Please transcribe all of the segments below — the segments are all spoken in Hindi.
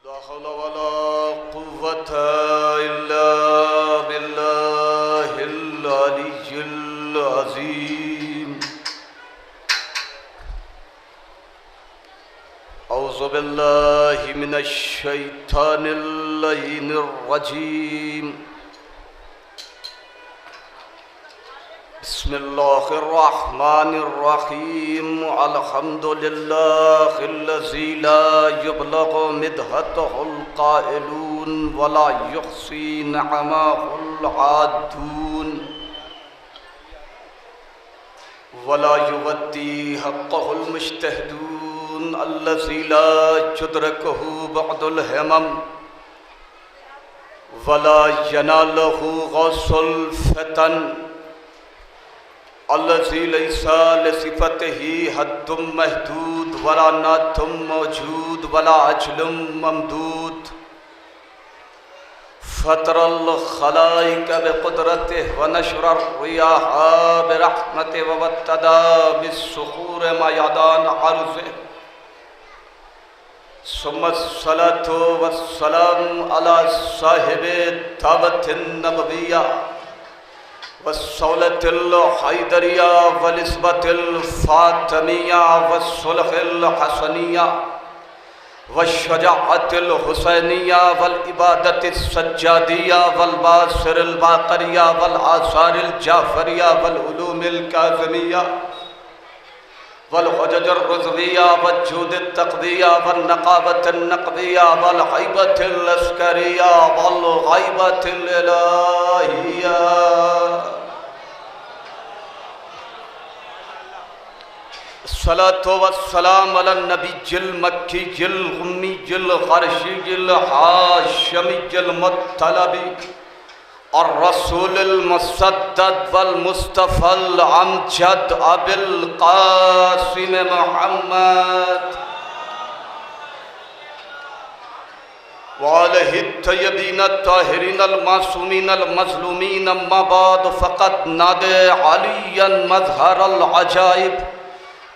ला हौला वला कुव्वता इल्ला बिल्लाहिल अलिय्यिल अज़ीम। औज़ु बिल्लाहि मिनश शैतानिर लईनिर रजीम। बिस्मिल्लाहिर्रहमानिर्रहीम। अल्हम्दुलिल्लाहिल्लज़ी ला युबलगु मिदहतहुल क़ाइलून वला युहसी निअमहुल आदून वला युवद्दी हक़्क़हुल मुज्तहिदून अल्लज़ी ला युद्रिकुहु बअदुल हिमम वला यनालहु गौसुल फ़तन अल्लज़ी लैसा लिसिफ़तिही हद्दुम महदूद वला नातुम मौजूद वला अजलुम ममदूद। फ़तरल ख़लाइक़ बिक़ुदरतिही व नशरर रियाहा बिरहमतिही व वत्तदा बिस्सुहूर मयादान अर्ज़िही। सुम्मस्सलातु वस्सलाम अला साहिबि दावतिन नबविय्या वस्सौलतिल हैदरिया वलिस्बतिल फ़ातिमिया वस्सुलहिल हसनिया वश्शजाअतिल हुसैनिया वल इबादतिस सज्जादिया वल बासिरिल बाक़रिया वल आसारिल जाफ़रिया वल उलूमिल काज़िमिया वल हुज्जतिर रुज़विया वज्जूदित तक़दिया वन नक़ाबतिन नक़दिया वल हैबतिल अस्करिया वल ग़ैबतिल इलाहिया। सलातो वस्सलाम अला नबीजिल मक्कीजिल उम्मीजिल ग़रशीजिल हाशिमीजिल मुत्तलबी और रसूलिल मुसद्दद वल मुस्तफ़ल अमजद अबिल क़ासिम मुहम्मद वालहि तय्यबीन ताहिरीन मासूमीन मज़लूमीन अम्मा बाद फ़क़द नादे अलियन मज़हरल अजाइब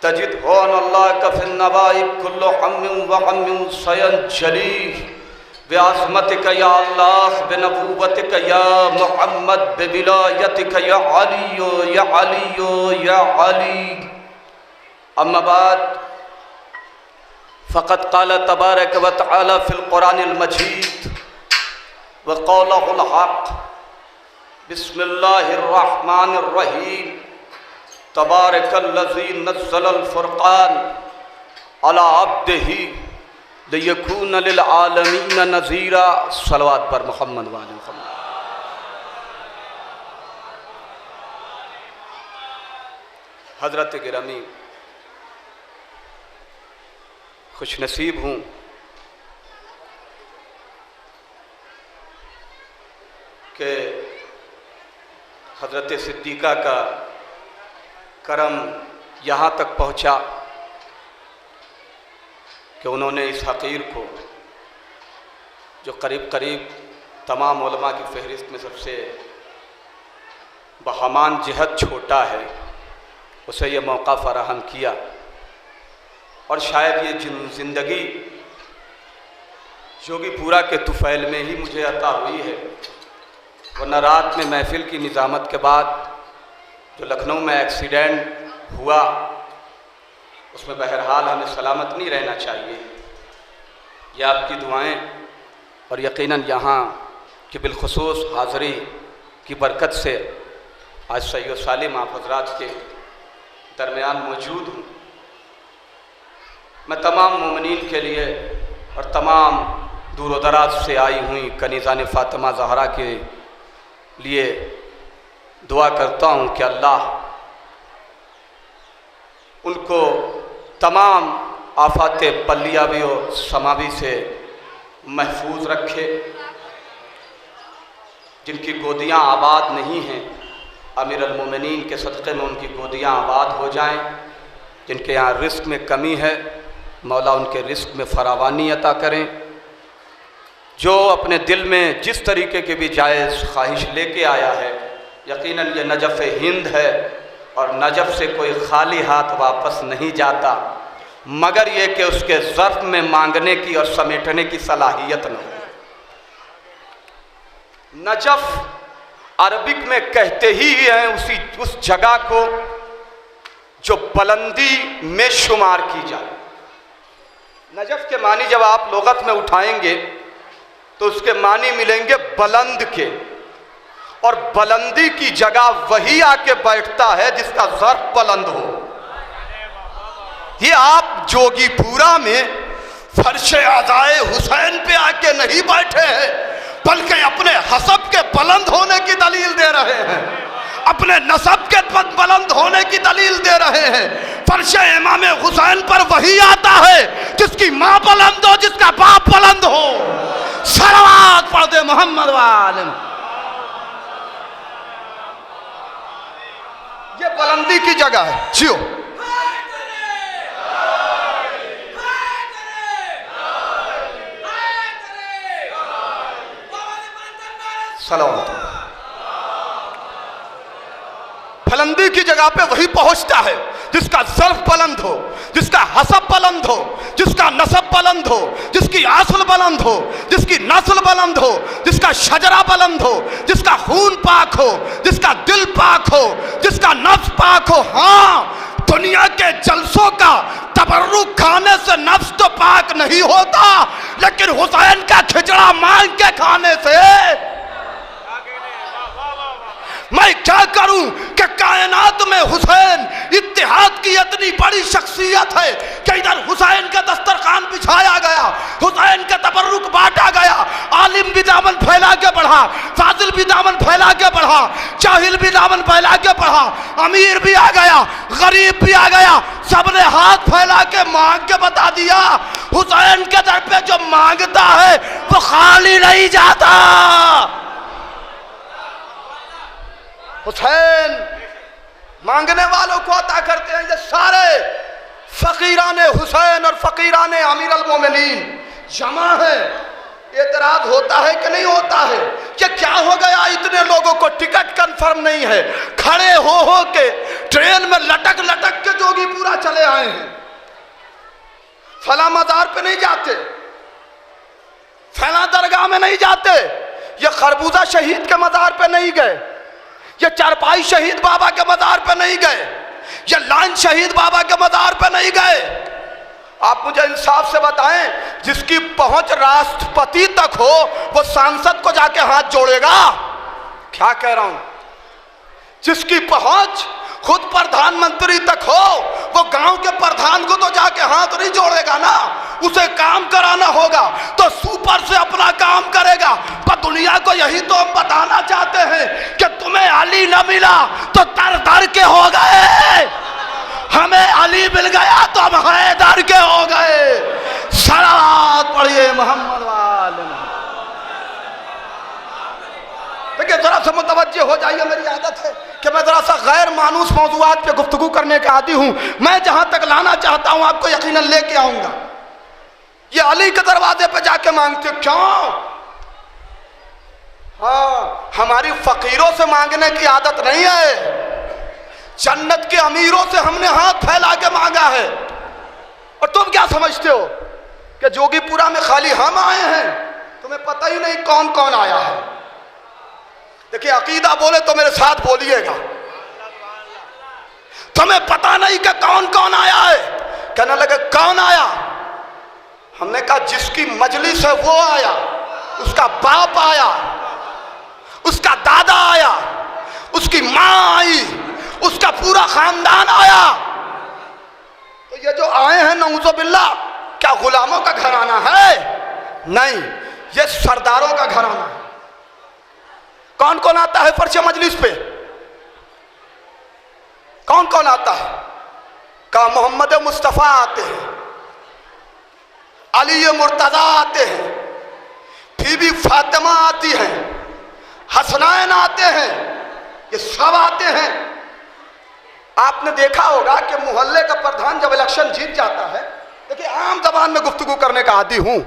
तजिद होन अल्लाह कफ़िन नवाइब कुल्लु हम्मिन व गम्मिन सयंजली बिअज़मतिक या अल्लाह बिनबुव्वतिक या मुहम्मद बिविलायतिक या अली या अली या अली। अम्मा बाद फ़क़द क़ाल तबारक व तआला फ़िल क़ुरानिल मजीद व क़ौलहुल हक़। बिस्मिल्लाहिर रहमानिर रहीम। तबारकल्लज़ी नज़्ज़लल फ़ुरक़ान अला अब्दिही लियकून लिल आलमीन नज़ीरा। सलवात पर मुहम्मद व आले मुहम्मद। हज़रत गिरामी, खुशनसीब हूँ कि हज़रत सिद्दीक़ा का करम यहाँ तक पहुँचा कि उन्होंने इस हक़ीर को, जो करीब करीब तमाम उलमा की फ़हरिस्त में सबसे बहमान जिहद छोटा है, उसे ये मौका फ़राहम किया। और शायद ये ज़िंदगी जोगीपुरा के तुफ़ैल में ही मुझे अता हुई है, वरना रात में महफ़िल की निज़ामत के बाद जो लखनऊ में एक्सीडेंट हुआ उसमें बहरहाल हमें सलामत नहीं रहना चाहिए। यह आपकी दुआएं और यकीनन यहाँ कि बिलखुसूस हाज़री की बरकत से आज सही व सालिम आप हज़रात के दरमियान मौजूद हूँ। मैं तमाम मोमिनीन के लिए और तमाम दूर दराज से आई हुई कनीज़ान फ़ातिमा ज़हरा के लिए दुआ करता हूँ कि अल्लाह उनको तमाम आफ़ात पल्लियावी और समावी से महफूज रखे। जिनकी गोदियाँ आबाद नहीं हैं, अमीर अल मोमिनीन के सदक़े में उनकी गोदियाँ आबाद हो जाएं। जिनके यहाँ रिस्क में कमी है, मौला उनके रिस्क में फरावानी अता करें। जो अपने दिल में जिस तरीके की भी जायज़ ख्वाहिश लेके आया है, यकीनन ये नजफ़ हिंद है और नजफ़ से कोई खाली हाथ वापस नहीं जाता। मगर ये कि उसके ज़र्फ में मांगने की और समेटने की सलाहियत न हो। नजफ अरबिक में कहते ही हैं उस जगह को जो बुलंदी में शुमार की जाए। नजफ के मानी जब आप लुगत में उठाएंगे तो उसके मानी मिलेंगे बुलंद के, और बुलंदी की जगह वही आके बैठता है जिसका ज़र्फ बुलंद हो। ये आप जोगीपुरा में फर्शे आज़ाए हुसैन पे आके नहीं बैठे हैं, बल्कि अपने हसब के बुलंद होने की दलील दे रहे हैं, अपने नसब के बुलंद होने की दलील दे रहे हैं। फर्शे इमाम हुसैन पर वही आता है जिसकी माँ बुलंद हो, जिसका बाप बुलंद हो। सलावत पढ़ दे मोहम्मद वाले। ये बुलंदी की जगह है। जियो सलावत। बुलंदी की जगह पे वही पहुंचता है जिसका ज़र्फ बुलंद हो, जिसका हसब बुलंद हो, जिसका नसब बुलंद हो, जिसकी आसल बुलंद हो, जिसकी नस्ल बुलंद हो, जिसका शजरा बुलंद हो, जिसका खून पाक हो, जिसका दिल पाक हो, जिसका नफ्स पाक हो। हाँ, दुनिया के जलसों का तबर्रुक खाने से नफ्स तो पाक नहीं होता, लेकिन हुसैन का खिचड़ा मांग के खाने से मैं क्या करूं कि कायनात में हुसैन इत्तेहाद की इतनी बड़ी शख्सियत है कि इधर हुसैन का दस्तरखान बिछाया गया, हुसैन का तबर्रुक बांटा गया, आलिम भी दामन फैला के बढ़ा, फाजिल भी दामन फैला के बढ़ा, जाहिल भी दामन फैला के बढ़ा, अमीर भी आ गया, गरीब भी आ गया, सबने हाथ फैला के मांग के बता दिया हुसैन के दर पे जो मांगता है वो खाली नहीं जाता। हुसैन मांगने वालों को अता करते हैं। ये सारे फकीराने हुसैन और फकीराने अमीर अल मोमिनीन जमा है। एतराज होता है कि नहीं होता है कि क्या हो गया, इतने लोगों को टिकट कंफर्म नहीं है, खड़े हो के ट्रेन में लटक लटक के जोगीपुरा चले आए हैं। फला मज़ार पे नहीं जाते, फला दरगाह में नहीं जाते, ये खरबूजा शहीद के मज़ार पे नहीं गए, ये चारपाई शहीद बाबा के मज़ार पे नहीं गए, ये लाइन शहीद बाबा के मज़ार पे नहीं गए। आप मुझे इंसाफ से बताएं, जिसकी पहुंच राष्ट्रपति तक हो वो सांसद को जाके हाथ जोड़ेगा? क्या कह रहा हूं? जिसकी पहुंच खुद प्रधानमंत्री तक हो वो गांव के प्रधान को तो जाके हाथ नहीं जोड़ेगा ना, उसे काम कराना होगा तो सुपर से अपना काम करेगा। पर दुनिया को यही तो हम बताना चाहते हैं कि तुम्हें अली न मिला तो तर दर के हो गए, हमें अली मिल गया तो हम हैदर के हो गए। सलावत पढ़िए मोहम्मद वाले। देखिए जरा सा मुतवज्जे हो जाइए, मेरी आदत है कि मैं जरा सा गैर मानूस मौजूआत पे गुफ्तगू करने का आदी हूँ। मैं जहां तक लाना चाहता हूं आपको यकीनन लेके आऊंगा। ये अली के दरवाजे पे जाके मांगते क्यों? हाँ, हमारी फकीरों से मांगने की आदत नहीं है, जन्नत के अमीरों से हमने हाथ फैला के मांगा है। और तुम क्या समझते हो कि जोगीपुरा में खाली हम आए हैं? तुम्हें पता ही नहीं कौन कौन आया है। देखिए अकीदा बोले तो मेरे साथ बोलिएगा, तुम्हें पता नहीं कि कौन कौन आया है। कहने लगे कौन आया? हमने कहा जिसकी मजलिस है वो आया, उसका बाप आया, उसका दादा आया, उसकी माँ आई, उसका पूरा खानदान आया। तो ये जो आए हैं नऊज़ुबिल्लाह, क्या गुलामों का घराना है? नहीं, ये सरदारों का घराना है। कौन कौन आता है फर्शे मजलिस पे? कौन कौन आता है? कहा मोहम्मद मुस्तफ़ा आते हैं, अली मुर्तज़ा आते हैं, बीबी फातिमा आती हैं, हसनैन आते हैं, ये सब आते हैं। आपने देखा होगा कि मोहल्ले का प्रधान जब इलेक्शन जीत जाता है, देखिए आम जबान में गुफ्तगू करने का आदी हूं,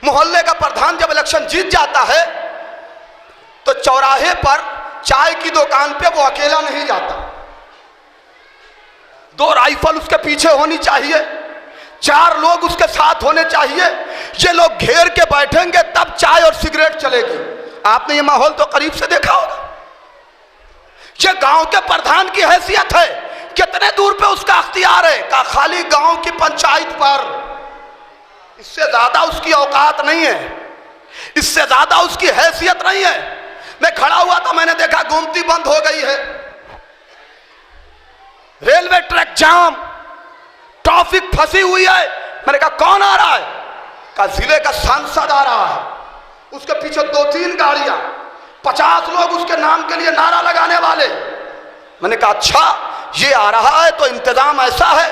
मोहल्ले का प्रधान जब इलेक्शन जीत जाता है तो चौराहे पर चाय की दुकान पे वो अकेला नहीं जाता, 2 राइफल उसके पीछे होनी चाहिए, 4 लोग उसके साथ होने चाहिए। ये लोग घेर के बैठेंगे तब चाय और सिगरेट चलेगी। आपने ये माहौल तो करीब से देखा होगा। ये गांव के प्रधान की हैसियत है, कितने दूर पे उसका अख्तियार है का खाली गांव की पंचायत पर, इससे ज्यादा उसकी औकात नहीं है, इससे ज्यादा उसकी हैसियत नहीं है। मैं खड़ा हुआ था, मैंने देखा गोमती बंद हो गई है, रेलवे ट्रैक जाम, ट्रैफिक फंसी हुई है। मैंने कहा कौन आ रहा है? कहा जिले का सांसद आ रहा है, उसके पीछे 2-3 गाड़ियां, 50 लोग उसके नाम के लिए नारा लगाने वाले। मैंने कहा अच्छा ये आ रहा है तो इंतजाम ऐसा है।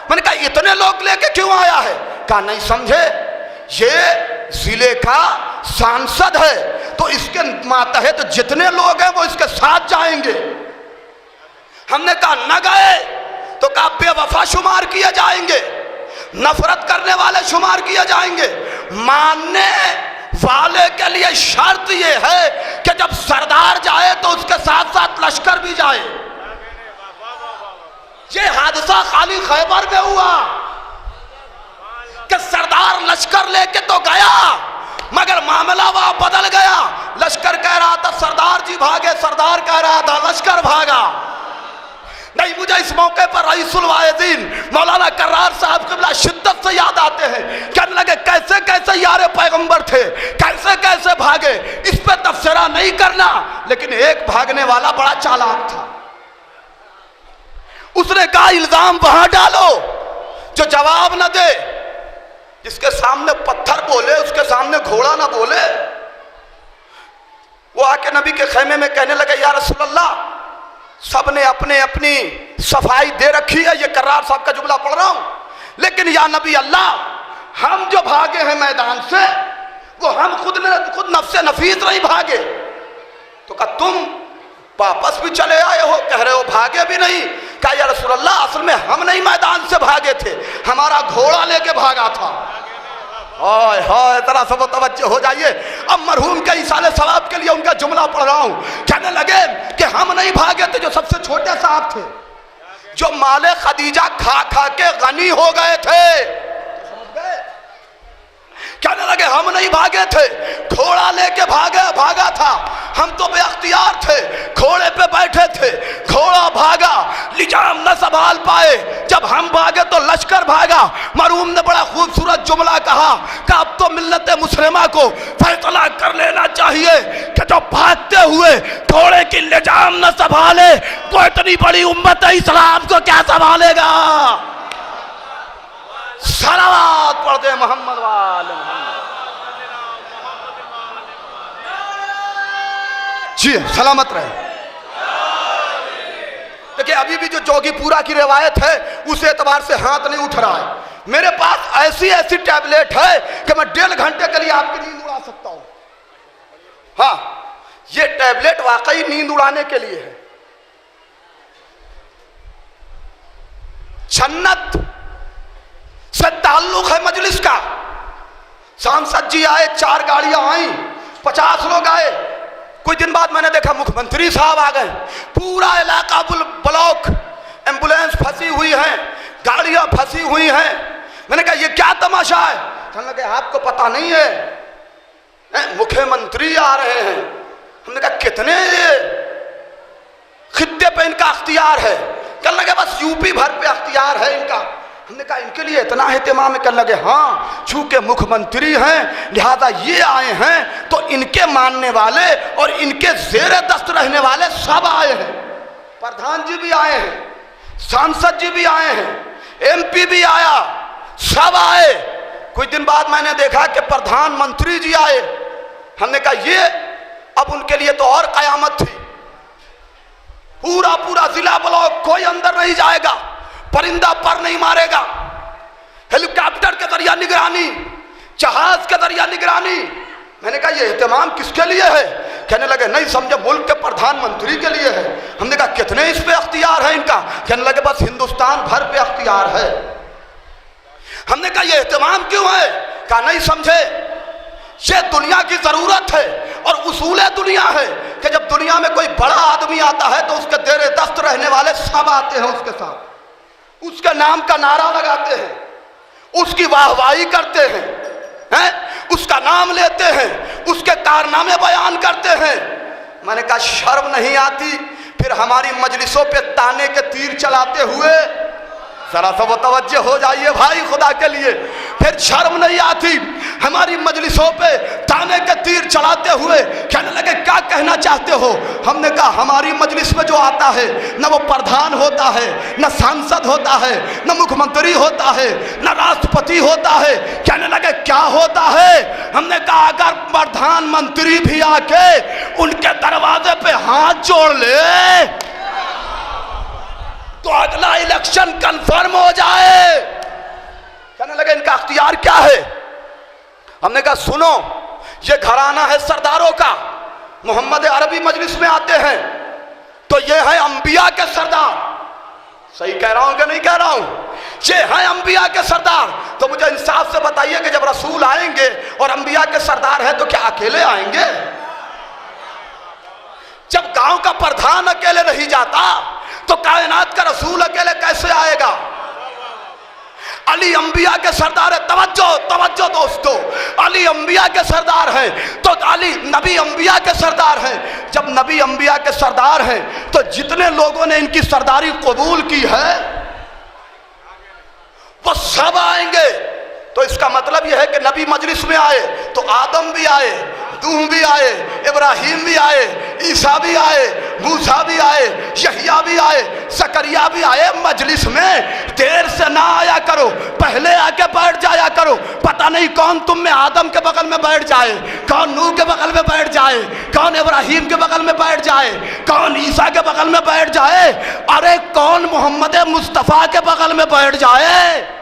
मैंने कहा इतने लोग लेके क्यों आया है? कहा नहीं समझे, ये जिले का सांसद है तो इसके मातहत जितने लोग हैं वो इसके साथ जाएंगे। हमने कहा न गए तो कहा बेवफा शुमार किए जाएंगे, नफरत करने वाले शुमार किए जाएंगे। मानने वाले के लिए शर्त यह है कि जब सरदार जाए तो उसके साथ साथ लश्कर भी जाए। ये हादसा खाली खैबर में हुआ कि सरदार लश्कर लेके तो गया मगर मामला वहां बदल गया। लश्कर कह रहा था सरदार जी भागे, सरदार कह रहा था लश्कर भागा। नहीं, मुझे इस मौके पर रईसुल वाइदीन मौलाना कर्रार साहब क़िबला शिद्दत से याद आते हैं। कहने लगे कैसे कैसे यारे पैगंबर थे, कैसे कैसे भागे। इस पे तफसीरा नहीं करना, लेकिन एक भागने वाला बड़ा चालाक था। उसने कहा इल्जाम वहां डालो जो जवाब न दे, जिसके सामने पत्थर बोले उसके सामने घोड़ा ना बोले। वो आके नबी के खेमे में कहने लगे या रसूल अल्लाह, सबने अपने अपनी सफाई दे रखी है, ये कर्रार साहब का जुमला पढ़ रहा हूं, लेकिन या नबी अल्लाह हम जो भागे हैं मैदान से वो हम खुद नफ्से नफीस नहीं भागे। तो कहा तुम वापस भी चले आए हो, कह रहे हो भागे भी नहीं। कहा या रसूल अल्लाह असल में हम नहीं मैदान से भागे थे, हमारा घोड़ा लेके भागा था। हाय हाय, तरह सब तवज्जो हो जाइए। अब मरहूम के इसाले सवाब के लिए उनका जुमला पढ़ रहा हूं। कहने लगे कि हम नहीं भागे थे, जो सबसे छोटे साहब थे, जो माले खदीजा खा खा के गनी हो गए थे, कहने लगे हम नहीं भागे थे, घोड़ा लेके भागा था। हम तो बेअख्तियार थे, घोड़े पे बैठे थे, घोड़ा भागा, लिजाम न संभाल पाए, जब हम भागे तो लश्कर भागा। मरहूम ने बड़ा खूबसूरत जुमला कहा कि अब तो मिल्लत मुस्लिमा को फैसला कर लेना चाहिए कि जो भागते हुए घोड़े की लिजाम न संभाले वो इतनी बड़ी उम्मत इस्लाम को क्या संभालेगा। सलावत पढ़ दे मोहम्मद वाले मोहम्मद। जी सलामत रहे। देखिए अभी भी जो जोगीपुरा की रिवायत है उस एतबार से हाथ नहीं उठ रहा है। मेरे पास ऐसी ऐसी टैबलेट है कि मैं 1.5 घंटे के लिए आपकी नींद उड़ा सकता हूं। हाँ, ये टैबलेट वाकई नींद उड़ाने के लिए है। जन्नत से ताल्लुक है मजलिस का। सांसद जी आए, 4 गाड़ियां आई, 50 लोग आए। कुछ दिन बाद मैंने देखा मुख्यमंत्री साहब आ गए। पूरा इलाका ब्लॉक, एम्बुलेंस फंसी हुई है, गाड़ियां फंसी हुई हैं। मैंने कहा ये क्या तमाशा है? कहने लगे आपको पता नहीं है, मुख्यमंत्री आ रहे हैं। हमने कहा कितने खित्ते पे इनका अख्तियार है? कहने लगे बस यूपी भर पे अख्तियार है इनका। हमने कहा इनके लिए इतना एहतमाम है? कहने लगे हाँ, चूंकि मुख्यमंत्री हैं लिहाजा ये आए हैं तो इनके मानने वाले और इनके जेर दस्त रहने वाले सब आए हैं। प्रधान जी भी आए हैं, सांसद जी भी आए हैं, एमपी भी आया, सब आए। कुछ दिन बाद मैंने देखा कि प्रधानमंत्री जी आए। हमने कहा ये अब उनके लिए तो और कयामत थी। पूरा जिला ब्लॉक, कोई अंदर नहीं जाएगा, परिंदा पर नहीं मारेगा, हेलीकॉप्टर के जरिए निगरानी, जहाज के जरिए निगरानी। मैंने कहा ये एहतमाम किसके लिए है? कहने लगे नहीं समझे, मुल्क के प्रधानमंत्री के लिए है। हमने कहा कितने इस पे अख्तियार है इनका? कहने लगे बस हिंदुस्तान भर पे अख्तियार है। हमने कहा ये एहतमाम क्यों है? कहा नहीं समझे, ये दुनिया की जरूरत है और उसूल दुनिया है कि जब दुनिया में कोई बड़ा आदमी आता है तो उसके देर दस्त रहने वाले सब आते हैं उसके साथ, उसके नाम का नारा लगाते हैं, उसकी वाहवाही करते हैं, उसका नाम लेते हैं, उसके कारनामे बयान करते हैं। मैंने कहा शर्म नहीं आती फिर हमारी मजलिसों पे ताने के तीर चलाते हुए? जरा सा वो तवज्जो हो जाइए भाई खुदा के लिए। फिर शर्म नहीं आती हमारी मजलिसों पे ताने के तीर चलाते हुए? कहने लगे क्या कहना चाहते हो? हमने कहा हमारी मजलिस में जो आता है न वो प्रधान होता है, न सांसद होता है, न मुख्यमंत्री होता है, न राष्ट्रपति होता है। कहने लगे क्या होता है? हमने कहा अगर प्रधानमंत्री भी आके उनके दरवाजे पे हाथ जोड़ ले तो अगला इलेक्शन कंफर्म हो जाए। कहने लगे इनका अख्तियार क्या है? हमने कहा सुनो, ये घराना है सरदारों का। मोहम्मद अरबी मजलिस में आते हैं तो ये है अंबिया के सरदार। सही कह रहा हूं कि नहीं कह रहा हूं? ये है अंबिया के सरदार। तो मुझे इंसाफ से बताइए कि जब रसूल आएंगे और अंबिया के सरदार हैं तो क्या अकेले आएंगे? जब गांव का प्रधान अकेले नहीं जाता तो कायनात का रसूल अकेले कैसे आएगा? अली अंबिया के सरदार है। तवज्जो तवज्जो दोस्तों, अली अंबिया के सरदार हैं तो अली नबी अंबिया के सरदार हैं। जब नबी अंबिया के सरदार हैं तो जितने लोगों ने इनकी सरदारी कबूल की है वो सब आएंगे। तो इसका मतलब यह है कि नबी मजलिस में आए तो आदम भी आए, नूह भी आए, इब्राहिम भी आए, ईसा भी आए, मूसा भी आए, यहिया भी आए, सकरिया भी आए। मजलिस में देर से ना आया करो, पहले आके बैठ जाया करो। पता नहीं कौन तुम में आदम के बगल में बैठ जाए, कौन नूह के बगल में बैठ जाए, कौन इब्राहिम के बगल में बैठ जाए, कौन ईसा के बगल में बैठ जाए, अरे कौन मोहम्मद मुस्तफ़ा के बगल में बैठ जाए।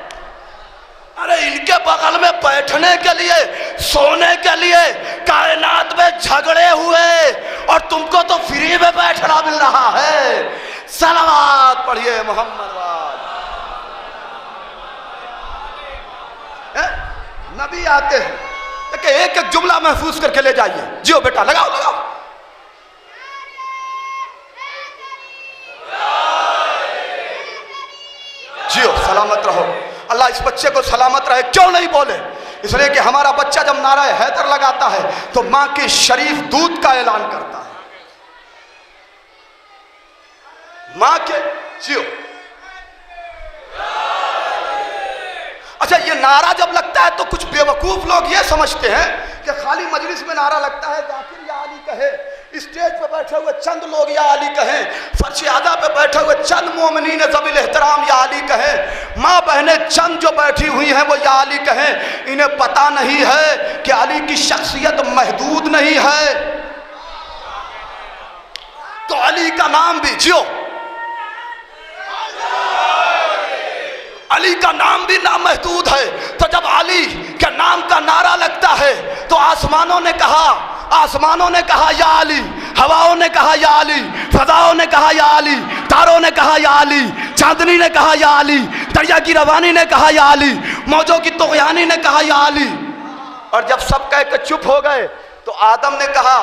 अरे इनके बगल में बैठने के लिए, सोने के लिए कायनात में झगड़े हुए और तुमको तो फ्री में बैठना मिल रहा है। सलावत पढ़िए मोहम्मद वाल। नबी आते हैं कि एक एक जुमला महफूज करके ले जाइए। जियो बेटा, लगाओ लगाओ। जियो, सलामत रहो। अल्लाह इस बच्चे को सलामत रहे। क्यों नहीं बोले? इसलिए कि हमारा बच्चा जब नारा हैदर लगाता है तो मां के शरीफ दूध का ऐलान करता है। मां के जियो। अच्छा, ये नारा जब लगता है तो कुछ बेवकूफ लोग ये समझते हैं कि खाली मजलिस में नारा लगता है जाकिर या अली कहे, स्टेज पे बैठे हुए चंद लोग या अली कहें, फर्श आदा पे बैठे हुए चंद मोमिनीन ज़बील एहतराम या अली कहें, माँ बहनें चंद जो बैठी हुई हैं वो या अली कहें। इन्हें पता नहीं है कि अली की शख्सियत महदूद नहीं है। तो अली का नाम भी जियो, अली का नाम भी नामहदूद है। तो जब अली के नाम का नारा लगता है तो आसमानों ने कहा या अली, हवाओं ने कहा या अली, फजाओं ने कहा या अली, तारों ने कहा या अली, चांदनी ने कहा या अली, दरिया की रवानी ने कहा या अली, मौजों की तुग़यानी ने कहा या अली। और जब सब कह के चुप हो गए तो आदम ने कहा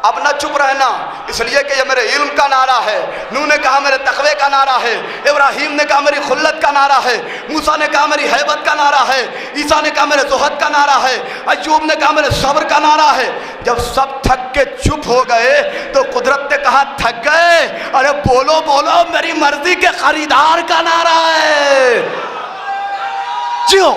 अब ना चुप रहना, इसलिए कि ये मेरे इल्म का नारा है। नूह ने कहा मेरे तक़वे का नारा है, इब्राहिम ने कहा मेरी खुल्लत का नारा है, मूसा ने कहा मेरी हैबत का नारा है, ईसा ने कहा मेरे ज़ुहद का नारा है, अय्यूब ने कहा मेरे सब्र का नारा है। जब सब थक के चुप हो गए तो कुदरत ने कहा थक गए, अरे बोलो बोलो मेरी मर्जी के खरीदार का नारा है। जियो।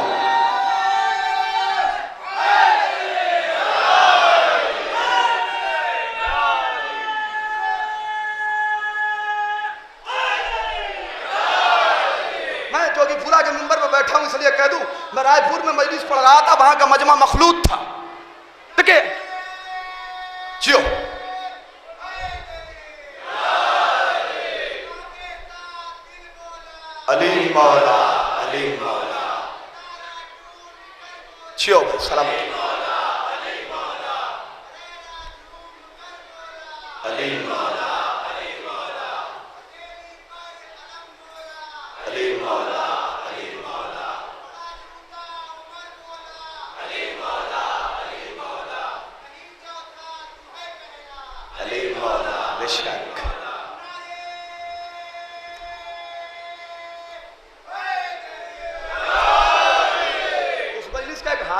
इसलिए कह दूं, मैं रायपुर में मजलिस पढ़ रहा था, वहां का मजमा मखलूत था। ठीक है, जियो। अली मौला, अली मौला, जियो सलाम। अली मौला, अली मौला, अली मौला, अली मौला, बेशक।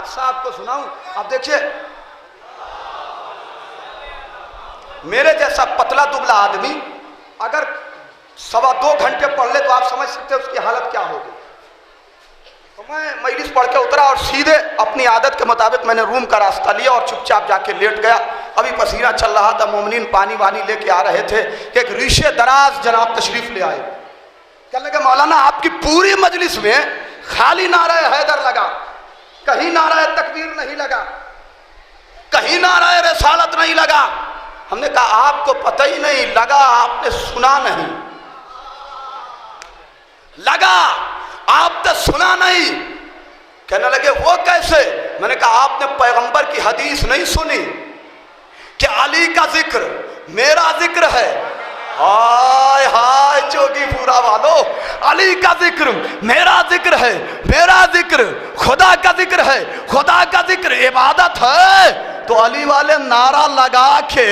साहब को सुनाऊं? अब देखिए, मेरे जैसा पतला दुबला आदमी अगर 2.25 घंटे पढ़ ले तो आप समझ सकते हैं उसकी हालत क्या होगी। तो मैं मजलिस पढ़ के उतरा और सीधे अपनी आदत के मुताबिक मैंने रूम का रास्ता लिया और चुपचाप जाके लेट गया। अभी पसीना चल रहा था, मोमिनीन पानी वानी लेके आ रहे थे कि एक रीशे दराज जनाब तशरीफ ले आए। कहने लगे मौलाना आपकी पूरी मजलिस में खाली नारा हैदर लगा, कहीं नारा तकबीर नहीं लगा, कहीं नारा रिसालत नहीं लगा। हमने कहा आपको पता ही नहीं लगा, आपने सुना नहीं। लगा, आपने सुना नहीं। कहने लगे वो कैसे? मैंने कहा आपने पैगंबर की हदीस नहीं सुनी कि अली का जिक्र मेरा जिक्र है। हाय हाय जोगी पूरा वालों, अली का जिक्र मेरा जिक्र है, मेरा जिक्र खुदा का जिक्र है, खुदा का जिक्र इबादत है। तो अली वाले नारा लगा के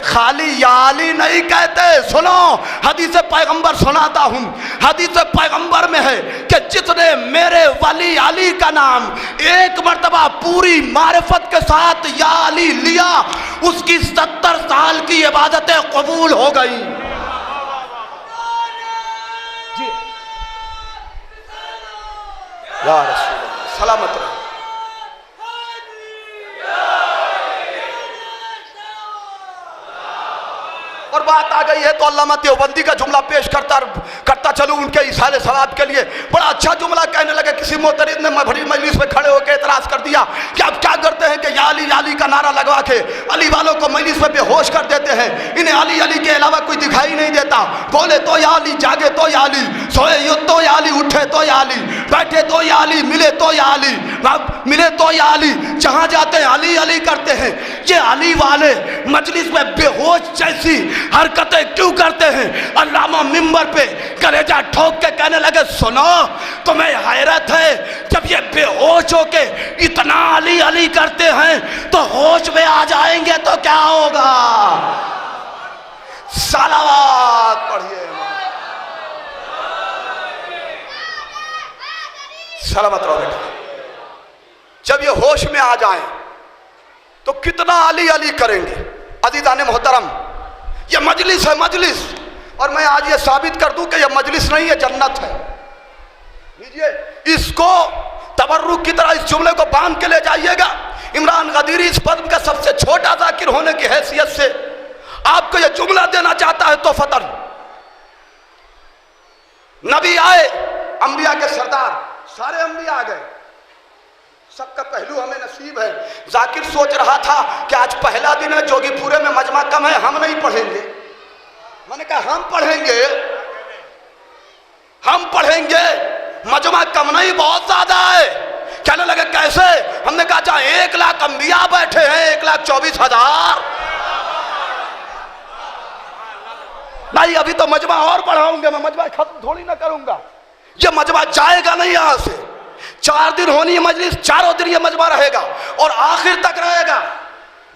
खाली या अली नहीं कहते। सुनो हदीस पैगंबर सुनाता हूँ, हदीस पैगंबर में है कि जिसने मेरे वली अली का नाम एक मर्तबा पूरी मारिफत के साथ या अली लिया, उसकी 70 साल की इबादतें कबूल हो गई। जी या रसूल अल्लाह, सलामत रहो। और बात आ गई है तो अल्लामा देवबंदी का जुमला पेश करता चलूं उनके इशारे सवाब के लिए। बड़ा अच्छा जुमला कहने लगे। किसी मोतरिद ने बड़ी मजलिस में खड़े होकर एतराज कर दिया कि आप क्या करते हैं कि या अली का नारा लगवा के अली वालों को मजलिस में बेहोश कर देते हैं, इन्हें अली के अलावा कोई दिखाई नहीं देता। बोले तो या अली, जागे तो या अली, सोए तो या अली, उठे तो या अली, बैठे तो या अली, मिले तो या अली, मिले तो या अली, जहां जाते हैं अली अली करते हैं। ये अली वाले मजलिस में बेहोश जैसी हरकतें क्यों करते हैं? अल्लामा मिंबर पे कलेजा ठोक के कहने लगे सुनो तुम्हें हैरत है, जब ये बेहोश होके इतना अली अली करते हैं तो होश में आ जाएंगे तो क्या होगा? सलावत पढ़िए, सलामत रहो बेटा। जब ये होश में आ जाएं तो कितना अली अली करेंगे। अज़ीज़ान मोहतरम, ये मजलिस है, मजलिस। और मैं आज ये साबित कर दूं कि ये मजलिस नहीं है, जन्नत है। लीजिए इसको तबर्रुक की तरह इस जुमले को बांध के ले जाइएगा। इमरान गदीरी इस पद का सबसे छोटा ज़ाकिर होने की हैसियत से आपको ये जुमला देना चाहता है। तो फतन नबी आए, अंबिया के सरदार, सारे अंबिया आ गए, सबका पहलू हमें नसीब है। जाकिर सोच रहा था कि आज पहला दिन है, जोगीपुरे में मजमा कम है, हम नहीं पढ़ेंगे। मैंने कहा हम पढ़ेंगे, हम पढ़ेंगे, मजमा कम नहीं बहुत ज्यादा है। कहने लगे कैसे? हमने कहा चाहे 1 लाख अंबिया बैठे हैं, 1,24,000 नहीं। अभी तो मजमा और पढ़ाऊंगे मैं, मजमा खत्म थोड़ी ना करूंगा। ये मजमा जाएगा नहीं यहां से। 4 दिन होनी है मजलिस, चारों दिन ये मजमा रहेगा और आखिर तक रहेगा।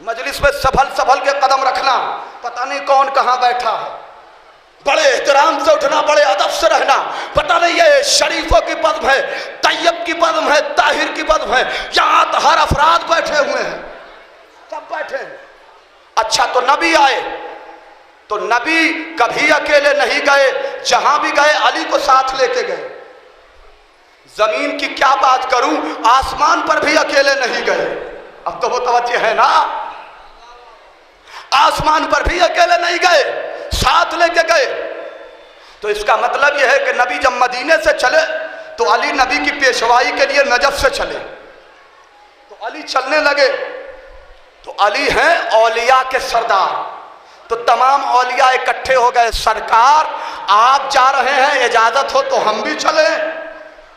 मजलिस में संभल के कदम रखना, पता नहीं कौन कहां बैठा है। बड़े एहतराम से उठना, बड़े अदब से रहना। पता नहीं ये शरीफों की पद्म है, तैयब की पद्म है, ताहिर की पद्म है। यहां तो हर अफराद बैठे हुए हैं, सब बैठे हैं। अच्छा तो नबी आए तो नबी कभी अकेले नहीं गए, जहां भी गए अली को साथ लेके गए। जमीन की क्या बात करूं, आसमान पर भी अकेले नहीं गए। अब तो वो तवज्जो है ना, आसमान पर भी अकेले नहीं गए, साथ लेके गए। तो इसका मतलब यह है कि नबी जब मदीने से चले तो अली नबी की पेशवाई के लिए नजफ से चले। तो अली चलने लगे तो अली हैं औलिया के सरदार। तो तमाम औलिया इकट्ठे हो गए, सरकार आप जा रहे हैं, इजाजत हो तो हम भी चले।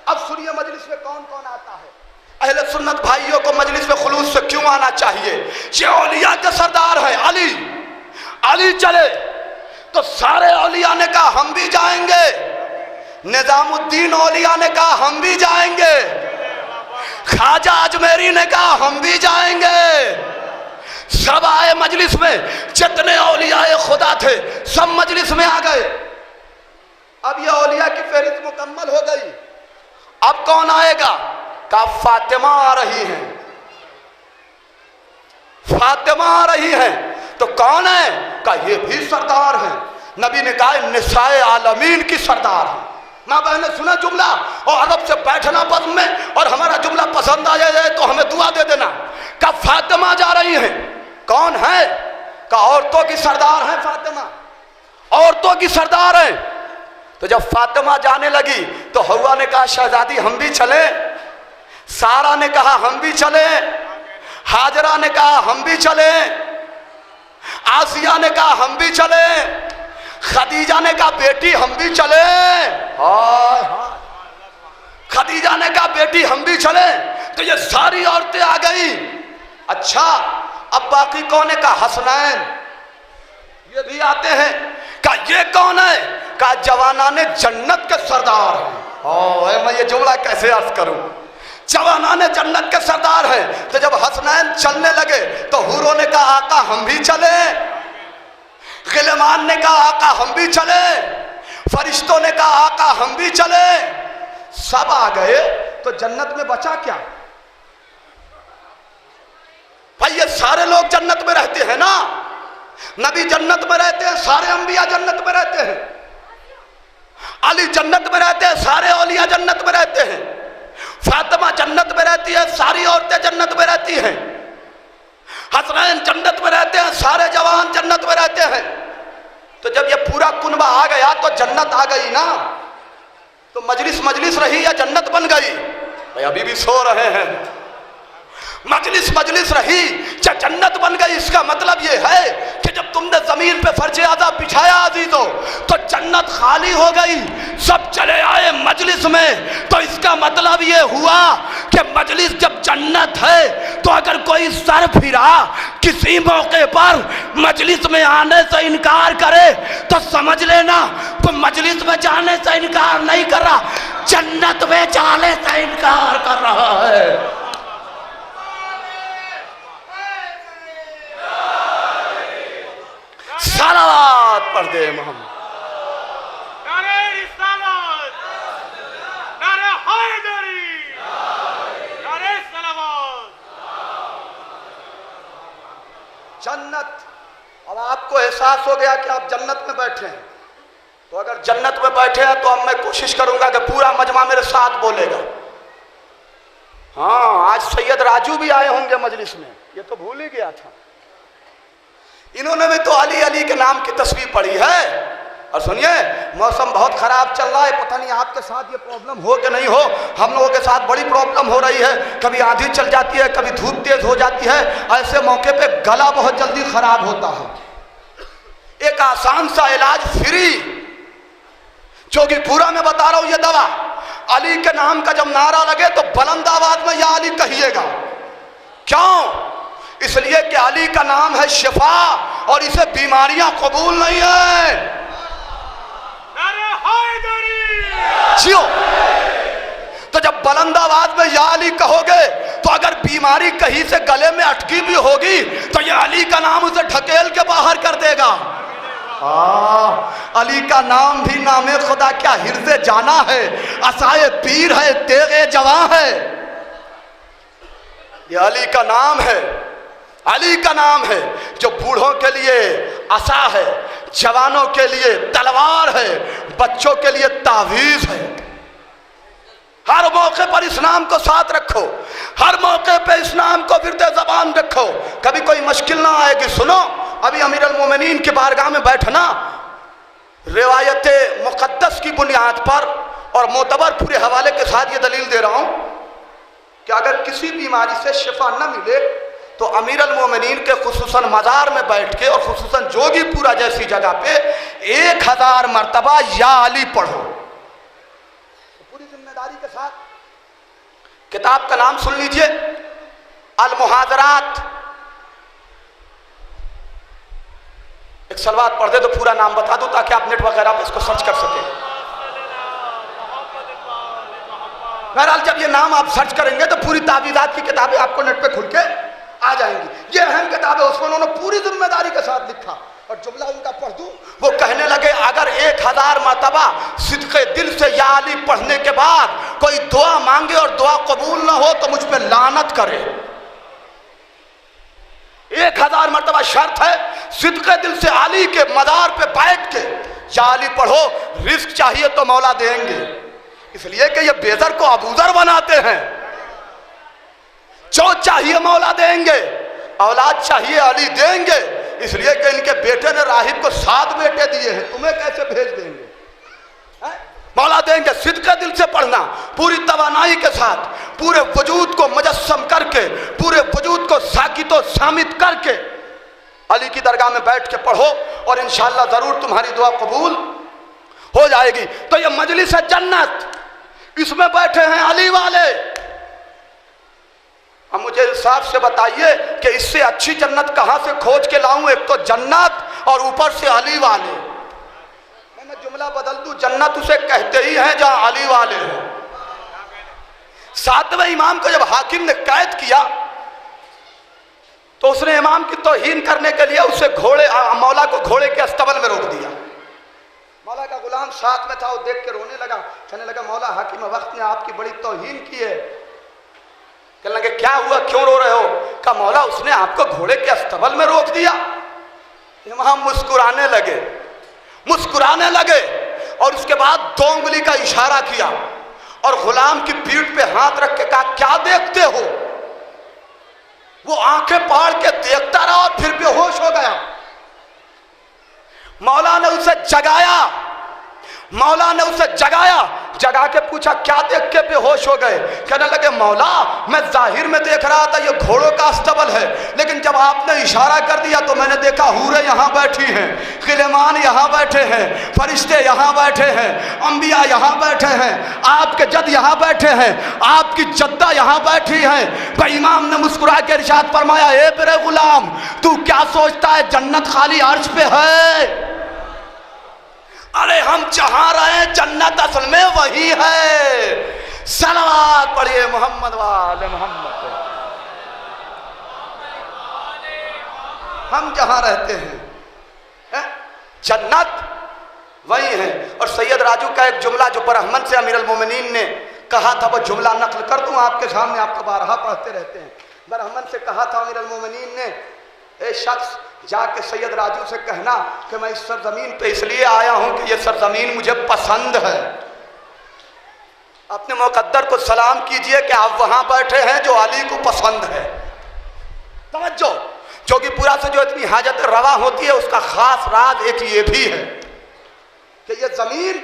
अब सुनिए मजलिस में कौन कौन आता है। अहले सुन्नत भाइयों को मजलिस में खुलूस से क्यों आना चाहिए? ये औलिया के सरदार है अली। अली चले तो सारे औलिया ने कहा हम भी जाएंगे। निजामुद्दीन औलिया ने कहा हम भी जाएंगे। ख्वाजा अजमेरी ने कहा हम भी जाएंगे। सब आए मजलिस में, जितने औलिया खुदा थे सब मजलिस में आ गए। अब ये औलिया की फहरिस्त मुकम्मल हो गई। अब कौन आएगा? का फातिमा आ रही हैं, फातिमा आ रही हैं। तो कौन है? का ये भी सरदार हैं। नबी ने कहा निसाए आलमीन की सरदार है। माँ बहने सुना जुमला और अदब से बैठना बस में, और हमारा जुमला पसंद आ जाए तो हमें दुआ दे देना। का फातिमा जा रही हैं। कौन है? का औरतों की सरदार है फातिमा, औरतों की सरदार है। तो जब फातिमा जाने लगी तो हवा ने कहा शहजादी हम भी चले, सारा ने कहा हम भी चले, हाजरा ने कहा हम भी चले, आसिया ने कहा हम भी चले, खदीजा ने कहा बेटी हम भी चले। हाय हाय, खदीजा ने कहा बेटी हम भी चले। तो ये सारी औरतें आ गई। अच्छा अब बाकी कौन है? का हसनैन, ये भी आते हैं। का ये कौन है? का जवाना ने जन्नत के सरदार है। मैं ये जुमला कैसे अर्ज करूं? जवाना ने जन्नत के सरदार है। तो जब हसनैन चलने लगे तो हुरों ने कहा आका हम भी चले, गिलमान ने कहा आका हम भी चले, फरिश्तों ने कहा आका हम भी चले। सब आ गए तो जन्नत में बचा क्या? भाई ये सारे लोग जन्नत में रहते हैं ना, नबी जन्नत में रहते हैं, सारे अंबिया जन्नत में रहते हैं, अली जन्नत में रहते हैं, सारे औलिया जन्नत में रहते हैं, फातिमा जन्नत में रहती है, सारी औरतें जन्नत में रहती हैं, हसनैन जन्नत में रहते हैं, सारे जवान जन्नत में रहते हैं। तो जब ये पूरा कुनबा आ गया तो जन्नत आ गई ना। तो मजलिस मजलिस रही या जन्नत बन गई? भाई अभी भी सो रहे हैं। मजलिस मजलिस रही या जन्नत बन गई। इसका मतलब ये है कि जब तुमने जमीन पे फर्श आज़ा बिछाया अजीजों तो जन्नत खाली हो गई, सब चले आए मजलिस में। तो इसका मतलब ये हुआ कि मजलिस जब जन्नत है तो अगर कोई सर फिरा किसी मौके पर मजलिस में आने से इनकार करे तो समझ लेना तो मजलिस में जाने से इनकार नहीं कर रहा, जन्नत में जाने से इनकार कर रहा है। सलावत पढ़ दे मोहम्मद। नारे रिसालत, नारे हैदरी, नारे सलावत। जन्नत, अब आपको एहसास हो गया कि आप जन्नत में बैठे हैं। तो अगर जन्नत में बैठे हैं तो अब मैं कोशिश करूंगा कि पूरा मजमा मेरे साथ बोलेगा। हाँ आज सैयद राजू भी आए होंगे मजलिस में, ये तो भूल ही गया था। इन्होंने भी तो अली अली के नाम की तस्वीर पढ़ी है। और सुनिए मौसम बहुत खराब चल रहा है, पता नहीं आपके साथ ये प्रॉब्लम हो कि नहीं हो, हम लोगों के साथ बड़ी प्रॉब्लम हो रही है। कभी आंधी चल जाती है, कभी धूप तेज हो जाती है। ऐसे मौके पे गला बहुत जल्दी खराब होता है। एक आसान सा इलाज फ्री जो कि पूरा मैं बता रहा हूं, ये दवा अली के नाम का जब नारा लगे तो बुलंद आवाज में या अली कहिएगा। क्यों? इसलिए कि अली का नाम है शिफा और इसे बीमारियां कबूल नहीं है। जियो। तो जब बुलंद आवाज में या अली कहोगे तो अगर बीमारी कहीं से गले में अटकी भी होगी तो ये अली का नाम उसे ढकेल के बाहर कर देगा। अली का नाम भी नामे खुदा क्या हिर्ज़े जाना है, असाए पीर है तेगे जवां है। ये अली का नाम है, अली का नाम है जो बूढ़ों के लिए असा है, जवानों के लिए तलवार है, बच्चों के लिए तावीज है। हर मौके पर इस नाम को साथ रखो, हर मौके पे इस नाम को विर्दे ज़बान रखो, कभी कोई मुश्किल ना आएगी। सुनो अभी अमीर अल मोमिनीन की बारगाह में बैठना, रिवायत मुक़द्दस की बुनियाद पर और मोतबर पूरे हवाले के साथ ये दलील दे रहा हूँ कि अगर किसी बीमारी से शिफा न मिले तो अमीर अल मोमिनीन के खुसूसन मज़ार में बैठ के और खुसूसन जोगीपुरा जैसी जगह पे 1000 मरतबा या अली पढ़ो। पूरी जिम्मेदारी के साथ किताब का नाम सुन लीजिए, अल मुहाजरात। एक सलवात पढ़ दे तो पूरा नाम बता दूं ताकि आप नेट वगैरह पर इसको सर्च कर सकें। बहरहाल जब ये नाम आप सर्च करेंगे तो पूरी तावीज़ात की किताबें आपको नेट पे खुल के आ जाएंगी। ये अहम किताब है, उसमें उन्होंने पूरी जिम्मेदारी के साथ लिखा। और जुमला उनका पढ़ दूं, वो कहने लगे अगर 1000 मरतबा सिद्क़े दिल से या अली पढ़ने के बाद कोई दुआ मांगे और दुआ कबूल ना हो तो मुझ पे लानत करे। 1000 मरतबा शर्त है, सिद्क़े दिल से अली के मज़ार पे बैठ के या अली पढ़ो, रिस्क चाहिए तो मौला देंगे। इसलिए कि ये बेदर को अबूजर बनाते हैं। जो चाहिए मौला देंगे, औलाद चाहिए अली देंगे। इसलिए कि इनके बेटे ने राहिब को 7 बेटे दिए हैं, तुम्हें कैसे भेज देंगे? मौला देंगे। सिद्क़े दिल से पढ़ना, पूरी तवानाई के साथ, पूरे वजूद को मुजस्सम करके, पूरे वजूद को साकितो शामित करके अली की दरगाह में बैठ के पढ़ो और इंशाअल्लाह ज़रूर तुम्हारी दुआ कबूल हो जाएगी। तो ये मजलिस है जन्नत, इसमें बैठे हैं अली वाले। अब मुझे इंसाफ से बताइए कि इससे अच्छी जन्नत कहाँ से खोज के लाऊं? एक तो जन्नत और ऊपर से अली वाले। मैं जुमला बदल दूं, जन्नत उसे कहते ही हैं जहां अली वाले हो। 7वें इमाम को जब हाकिम ने कैद किया तो उसने इमाम की तौहीन करने के लिए उसे मौला को घोड़े के अस्तबल में रोक दिया। मौला का गुलाम साथ में था, वो देख के रोने लगा, कहने लगा मौला हाकिम वक्त ने आपकी बड़ी तौहीन की है। कहने लगे क्या हुआ, क्यों रो रहे हो? कहा मौला उसने आपको घोड़े के अस्तबल में रोक दिया। इमाम मुस्कुराने लगे और उसके बाद 2 उंगली का इशारा किया और गुलाम की पीठ पे हाथ रख के कहा क्या देखते हो? वो आंखें फाड़ के देखता रहा और फिर बेहोश हो गया। मौला ने उसे जगाया, जगा के पूछा क्या देख के बेहोश हो गए? कहने लगे मौला मैं जाहिर में देख रहा था ये घोड़ों का अस्तबल है, लेकिन जब आपने इशारा कर दिया तो मैंने देखा हूरें यहाँ बैठी हैं, गिलेमान यहाँ बैठे हैं, फरिश्ते यहाँ बैठे हैं, अंबिया यहाँ बैठे हैं, आपके जद यहाँ बैठे हैं, आपकी जद्दा यहाँ बैठी हैं। भाई इमाम ने मुस्कुरा के इरशाद फरमाया ए मेरे गुलाम तू क्या सोचता है जन्नत खाली अर्श पे है? अरे हम जहां रहे जन्नत असल में वही है। सलावत पढ़िए मोहम्मद वाले मोहम्मद। हम जहां रहते हैं जन्नत वही है। और सैयद राजू का एक जुमला जो बरहमन से अमीरुल मोमिनीन ने कहा था, वो जुमला नकल कर दूं आपके सामने, आपको बारहा पढ़ते रहते हैं। बरहमन से कहा था अमीरुल मोमिनीन ने, ए शख्स जाके सैयद राजू से कहना कि मैं इस सरजमीन पे इसलिए आया हूं कि ये सरजमीन मुझे पसंद है। अपने मुकद्दर को सलाम कीजिए कि आप वहां बैठे हैं जो अली को पसंद है। तवज्जो, जोगीपुरा से जो इतनी हाजत रवा होती है उसका खास राज एक ये भी है कि ये जमीन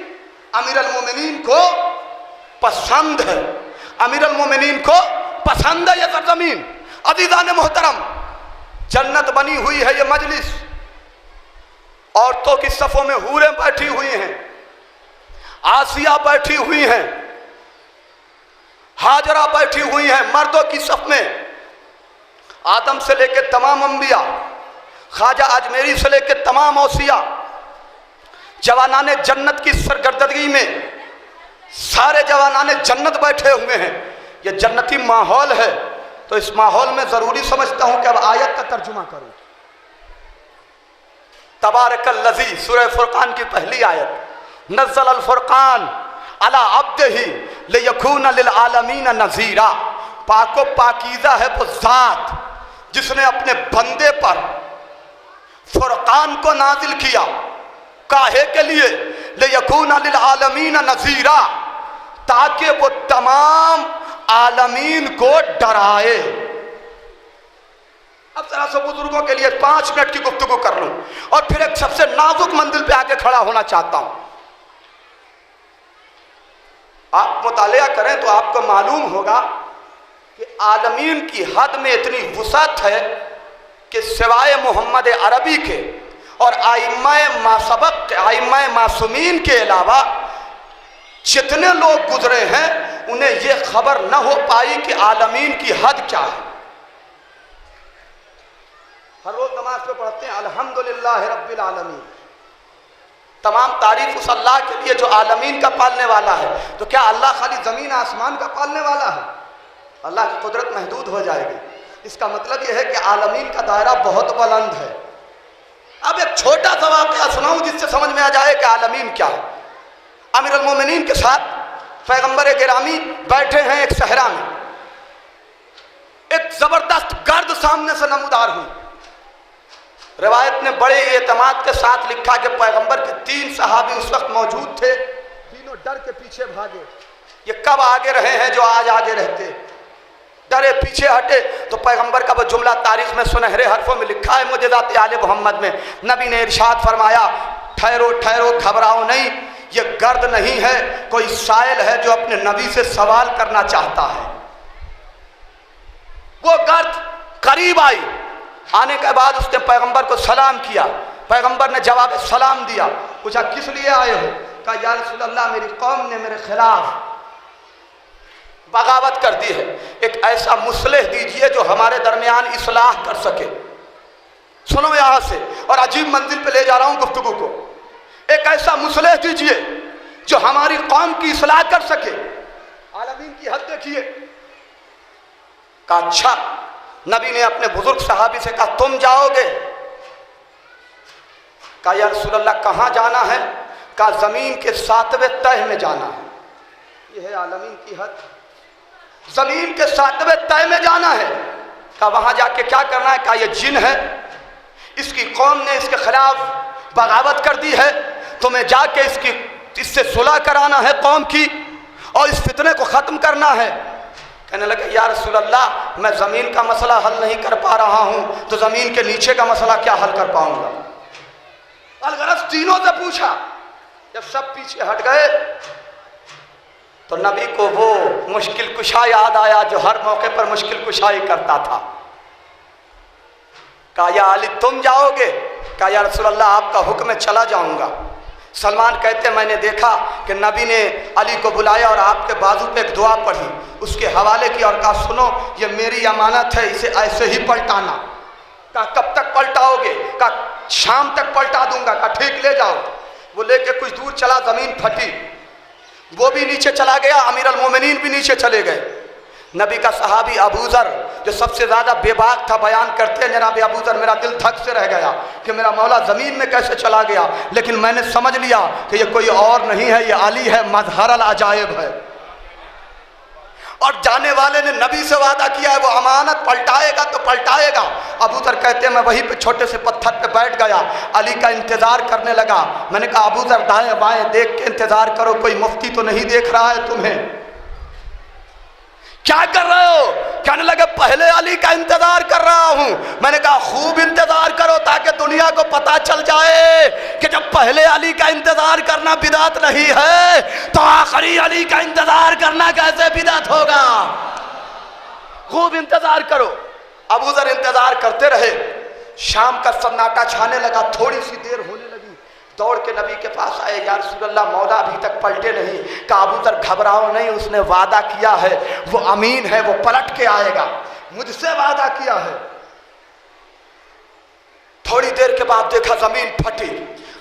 अमीरुल मोमिनीन को पसंद है। अमीरुल मोमिनीन को पसंद है ये सरजमीन। अज़ीज़ान मोहतरम, जन्नत बनी हुई है ये मजलिस। औरतों की सफों में हूरें बैठी हुई हैं, आसिया बैठी हुई हैं, हाजरा बैठी हुई हैं। मर्दों की सफ में आदम से लेकर तमाम अंबिया, ख्वाजा अजमेरी से लेकर तमाम औसिया, जवानाने जन्नत की सरगर्दगी में सारे जवानाने जन्नत बैठे हुए हैं। ये जन्नती माहौल है। तो इस माहौल में जरूरी समझता हूं कि अब आयत का तर्जुमा करूं। तबारकल्लज़ी सूरह फुरकान की पहली आयत, नज़्ज़ल अल फुरकान अला अब्दिही लियकून लिल आलमीन नज़ीरा। पाको पाकीज़ा है वो ज़ात जिसने अपने बंदे पर फुरकान को नाजिल किया। काहे के लिए? लियकून लिल आलमीन नज़ीरा, ताकि वो तमाम आलमीन को डराए। अब जरा से बुजुर्गों के लिए 5 मिनट की गुफ्तगू कर लूं और फिर एक सबसे नाजुक मंजिल पे आके खड़ा होना चाहता हूं। आप मुतालिया करें तो आपको मालूम होगा कि आलमीन की हद में इतनी वुसअत है कि सिवाय मोहम्मद अरबी के और आइम्माए मासबक के, आइम्माए मासूमीन के अलावा जितने लोग गुजरे हैं उन्हें यह खबर न हो पाई कि आलमीन की हद क्या है। हर रोज नमाज पे पढ़ते हैं अल्हम्दुलिल्लाह रब्बिल आलमीन। तमाम तारीफ उस अल्लाह के लिए जो आलमीन का पालने वाला है। तो क्या अल्लाह खाली जमीन आसमान का पालने वाला है? अल्लाह की कुदरत महदूद हो जाएगी। इसका मतलब यह है कि आलमीन का दायरा बहुत बुलंद है। अब एक छोटा सा वाक़या सुनाऊं जिससे समझ में आ जाए कि आलमीन क्या है। अमीरुल मोमिनीन के साथ पैगंबर गिरामी बैठे हैं एक सहरा में, एक जबरदस्त गर्द सामने से नमूदार हुई। रिवायत ने बड़े एतमाद के साथ लिखा कि पैगंबर के 3 सहाबी उस वक्त मौजूद थे, तीनों डर के पीछे भागे। ये कब आगे रहे हैं जो आज आगे रहते, डरे पीछे हटे। तो पैगंबर का वो जुमला तारीख में सुनहरे हरफों में लिखा है मुजज़ात आले मोहम्मद में, नबी ने इरशाद फरमाया, ठहरो ठहरो, घबराओ नहीं, ये गर्द नहीं है, कोई साइल है जो अपने नबी से सवाल करना चाहता है। वो गर्द करीब आई, आने के बाद उसने पैगंबर को सलाम किया। पैगंबर ने जवाब सलाम दिया। पूछा किस लिए आए हो? कहा या रसूलल्लाह, मेरी कौम ने मेरे खिलाफ बगावत कर दी है, एक ऐसा मुसलह दीजिए जो हमारे दरमियान इस्लाह कर सके। सुनो यहां से, और अजीब मंजिल पे ले जा रहा हूं गुफ्तगू को। एक ऐसा मुसलह दीजिए जो हमारी कौम की इस्लाह कर सके। आलमीन की हद देखिए। कहा अच्छा। नबी ने अपने बुजुर्ग सहाबी से कहा तुम जाओगे? कहा या रसूलल्लाह कहाँ जाना है? कहा जमीन के 7वें तह में जाना है। यह है आलमीन की हद, जमीन के 7वें तह में जाना है। कहा वहां जाके क्या करना है? कहा यह जिन है, इसकी कौम ने इसके खिलाफ बगावत कर दी है, तुम्हें जाके इससे सुलह कराना है कौम की, और इस फितने को ख़त्म करना है। कहने लगे या रसूलल्लाह, मैं ज़मीन का मसला हल नहीं कर पा रहा हूँ, तो ज़मीन के नीचे का मसला क्या हल कर पाऊँगा? अलगरज तीनों से पूछा। जब सब पीछे हट गए तो नबी को वो मुश्किल कुशा याद आया जो हर मौके पर मुश्किल कुशाई करता था। कहा या अली तुम जाओगे? कहा या रसूलल्लाह आपका हुक्म है, चला जाऊंगा। सलमान कहते मैंने देखा कि नबी ने अली को बुलाया और आपके बाजू पे एक दुआ पढ़ी, उसके हवाले की और कहा सुनो ये मेरी अमानत है, इसे ऐसे ही पलटाना। कहा कब तक पलटाओगे? कहा शाम तक पलटा दूंगा। कहा ठीक ले जाओ। वो लेके कुछ दूर चला, ज़मीन फटी, वो भी नीचे चला गया, अमीर अल मोमिनीन भी नीचे चले गए। नबी का सहाबी अबू ज़र जो सबसे ज़्यादा बेबाक था, बयान करते हैं जनाब अबू ज़र मेरा दिल धक से रह गया कि मेरा मौला ज़मीन में कैसे चला गया, लेकिन मैंने समझ लिया कि ये कोई और नहीं है, ये अली है, मज़हर अल अजायब है। और जाने वाले ने नबी से वादा किया है वो अमानत पलटाएगा तो पलटाएगा। अबू ज़र कहते हैं मैं वहीं पे छोटे से पत्थर पे बैठ गया, अली का इंतज़ार करने लगा। मैंने कहा अबू ज़र दाएं बाएं देख के इंतज़ार करो, कोई मुफ्ती तो नहीं देख रहा है तुम्हें, क्या कर रहे हो? कहने लगे पहले अली का इंतजार कर रहा हूं। मैंने कहा खूब इंतजार करो ताकि दुनिया को पता चल जाए कि जब पहले अली का इंतजार करना बिदात नहीं है तो आखिरी अली का इंतजार करना कैसे बिदात होगा? खूब इंतजार करो। अबू ज़र इंतजार करते रहे। शाम का सन्नाटा छाने लगा, थोड़ी सी देर होने लगी, दौड़ के नबी के पास आए, या रसूलल्लाह मौला अभी तक पलटे नहीं। कहा अबू ज़र घबराओ नहीं, उसने वादा किया है, वो अमीन है, वो पलट के आएगा, मुझसे वादा किया है। थोड़ी देर के बाद देखा जमीन फटी,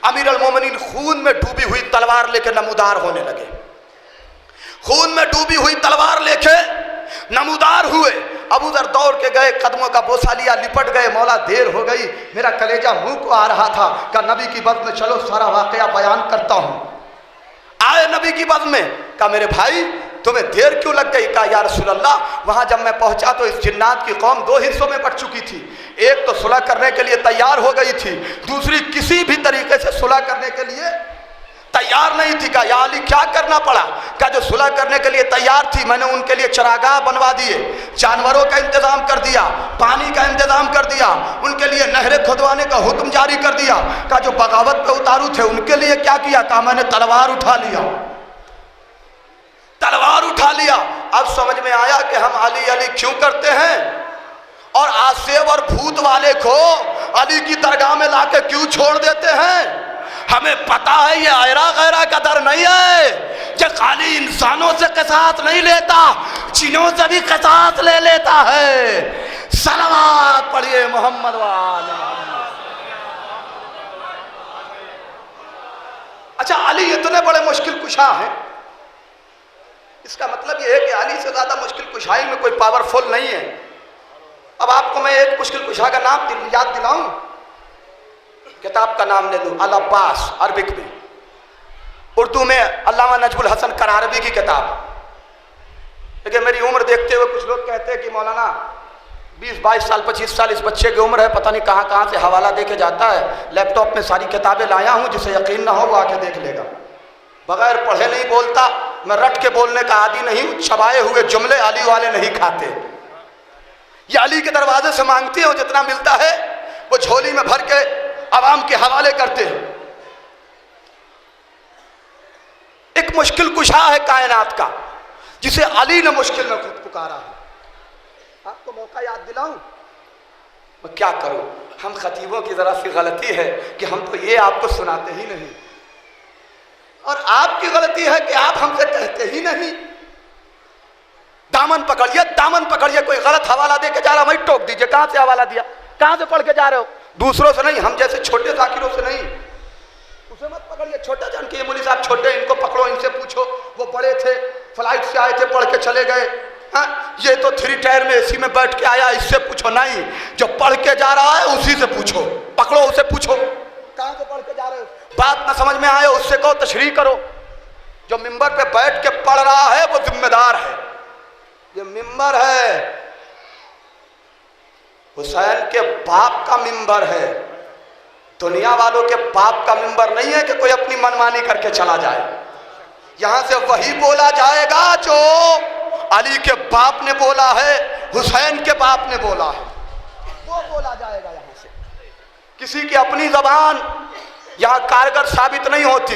अमीर अल मोमिनीन खून में डूबी हुई तलवार लेके नमूदार होने लगे। खून में डूबी हुई तलवार लेके नमूदार हुए। अबू ज़र दौड़ के गए, कदमों का बोसा लिया, लिपट गए, मौला देर हो गई, मेरा कलेजा मुंह को आ रहा था। कहा नबी की बज़्म में चलो सारा वाकया बयान करता हूँ। आए नबी की बज़्म में। कहा मेरे भाई तुम्हें देर क्यों लग गई? कहा या रसूलल्लाह वहाँ जब मैं पहुँचा तो इस जिन्नात की कौम 2 हिस्सों में बट चुकी थी। एक तो सुलह करने के लिए तैयार हो गई थी, दूसरी किसी भी तरीके से सुलह करने के लिए तैयार नहीं थी। कहा या अली क्या करना पड़ा? कहा जो सुलह करने के लिए तैयार थी मैंने उनके लिए चरागाह बनवा दिए, जानवरों का इंतजाम कर दिया, पानी का इंतजाम कर दिया, उनके लिए नहरें खुदवाने का हुक्म जारी कर दिया। कहा जो बगावत पे उतारू थे उनके लिए क्या किया? कहा मैंने तलवार उठा लिया, तलवार उठा लिया। अब समझ में आया कि हम अली अली क्यों करते हैं और आसेब और भूत वाले को अली की दरगाह में लाके क्यों छोड़ देते हैं। हमें पता है ये आयरा गैरा का दर नहीं है जो खाली इंसानों से क़िसास नहीं लेता, जिनों से भी क़िसास ले लेता है। सलावत पढ़िए मोहम्मद वाले। अच्छा अली इतने बड़े मुश्किल कुशा हैं, इसका मतलब ये है कि अली से ज्यादा मुश्किल कुशाई में कोई पावरफुल नहीं है। अब आपको मैं एक मुश्किल कुशा का नाम याद दिलाऊं, किताब का नाम ले लूं, अल अब्बास, अरबिक में उर्दू में अल्लामा नजमुल हसन करारवी की किताब। लेकिन मेरी उम्र देखते हुए कुछ लोग कहते हैं कि मौलाना 20-22 साल 25 साल इस बच्चे की उम्र है, पता नहीं कहाँ कहाँ से हवाला दे के जाता है। लैपटॉप में सारी किताबें लाया हूँ, जिसे यकीन ना हो वो आके देख लेगा। बगैर पढ़े नहीं बोलता, मैं रट के बोलने का आदी नहीं हूँ। छबाए हुए जुमले अली वाले नहीं खाते। ये अली के दरवाजे से मांगते हो, जितना मिलता है वो झोली में भर के आवाम के हवाले करते हैं। एक मुश्किल कुशा है कायनात का, जिसे अली ने मुश्किल में खुद पुकारा है। आपको मौका याद दिलाऊं? मैं क्या करूं, हम खतीबों की जरा सी गलती है कि हम तो ये आपको सुनाते ही नहीं, और आपकी गलती है कि आप हमसे कहते ही नहीं। दामन पकड़िए, कोई गलत हवाला दे के जा रहा, वही टोक दीजिए। कहां से हवाला दिया, कहां से पढ़ के जा रहे हो? दूसरों से नहीं, हम जैसे छोटे जाकिरों से नहीं, उसे मत पकड़िए। छोटा जान के ये मौलवी साहब छोटे, इनको पकड़ो, इनसे पूछो, वो बड़े थे, फ्लाइट से आए थे, पढ़ के चले गए। हाँ, ये तो 3 टायर में एसी में बैठ के आया, इससे पूछो नहीं। जो पढ़ के जा रहा है उसी से पूछो, पकड़ो, उसे पूछो कहां से पढ़ के जा रहे हो। बात ना समझ में आए उससे कहो तशरीह करो। जो मिंबर पे बैठ के पढ़ रहा है वो जिम्मेदार है। ये मिंबर है, हुसैन के बाप का मिंबर है, दुनिया वालों के बाप का मिंबर नहीं है कि कोई अपनी मनमानी करके चला जाए। यहां से वही बोला जाएगा जो अली के बाप ने बोला है, हुसैन के बाप ने बोला है, वो बोला जाएगा। यहां से किसी की अपनी जबान यहां कारगर साबित नहीं होती।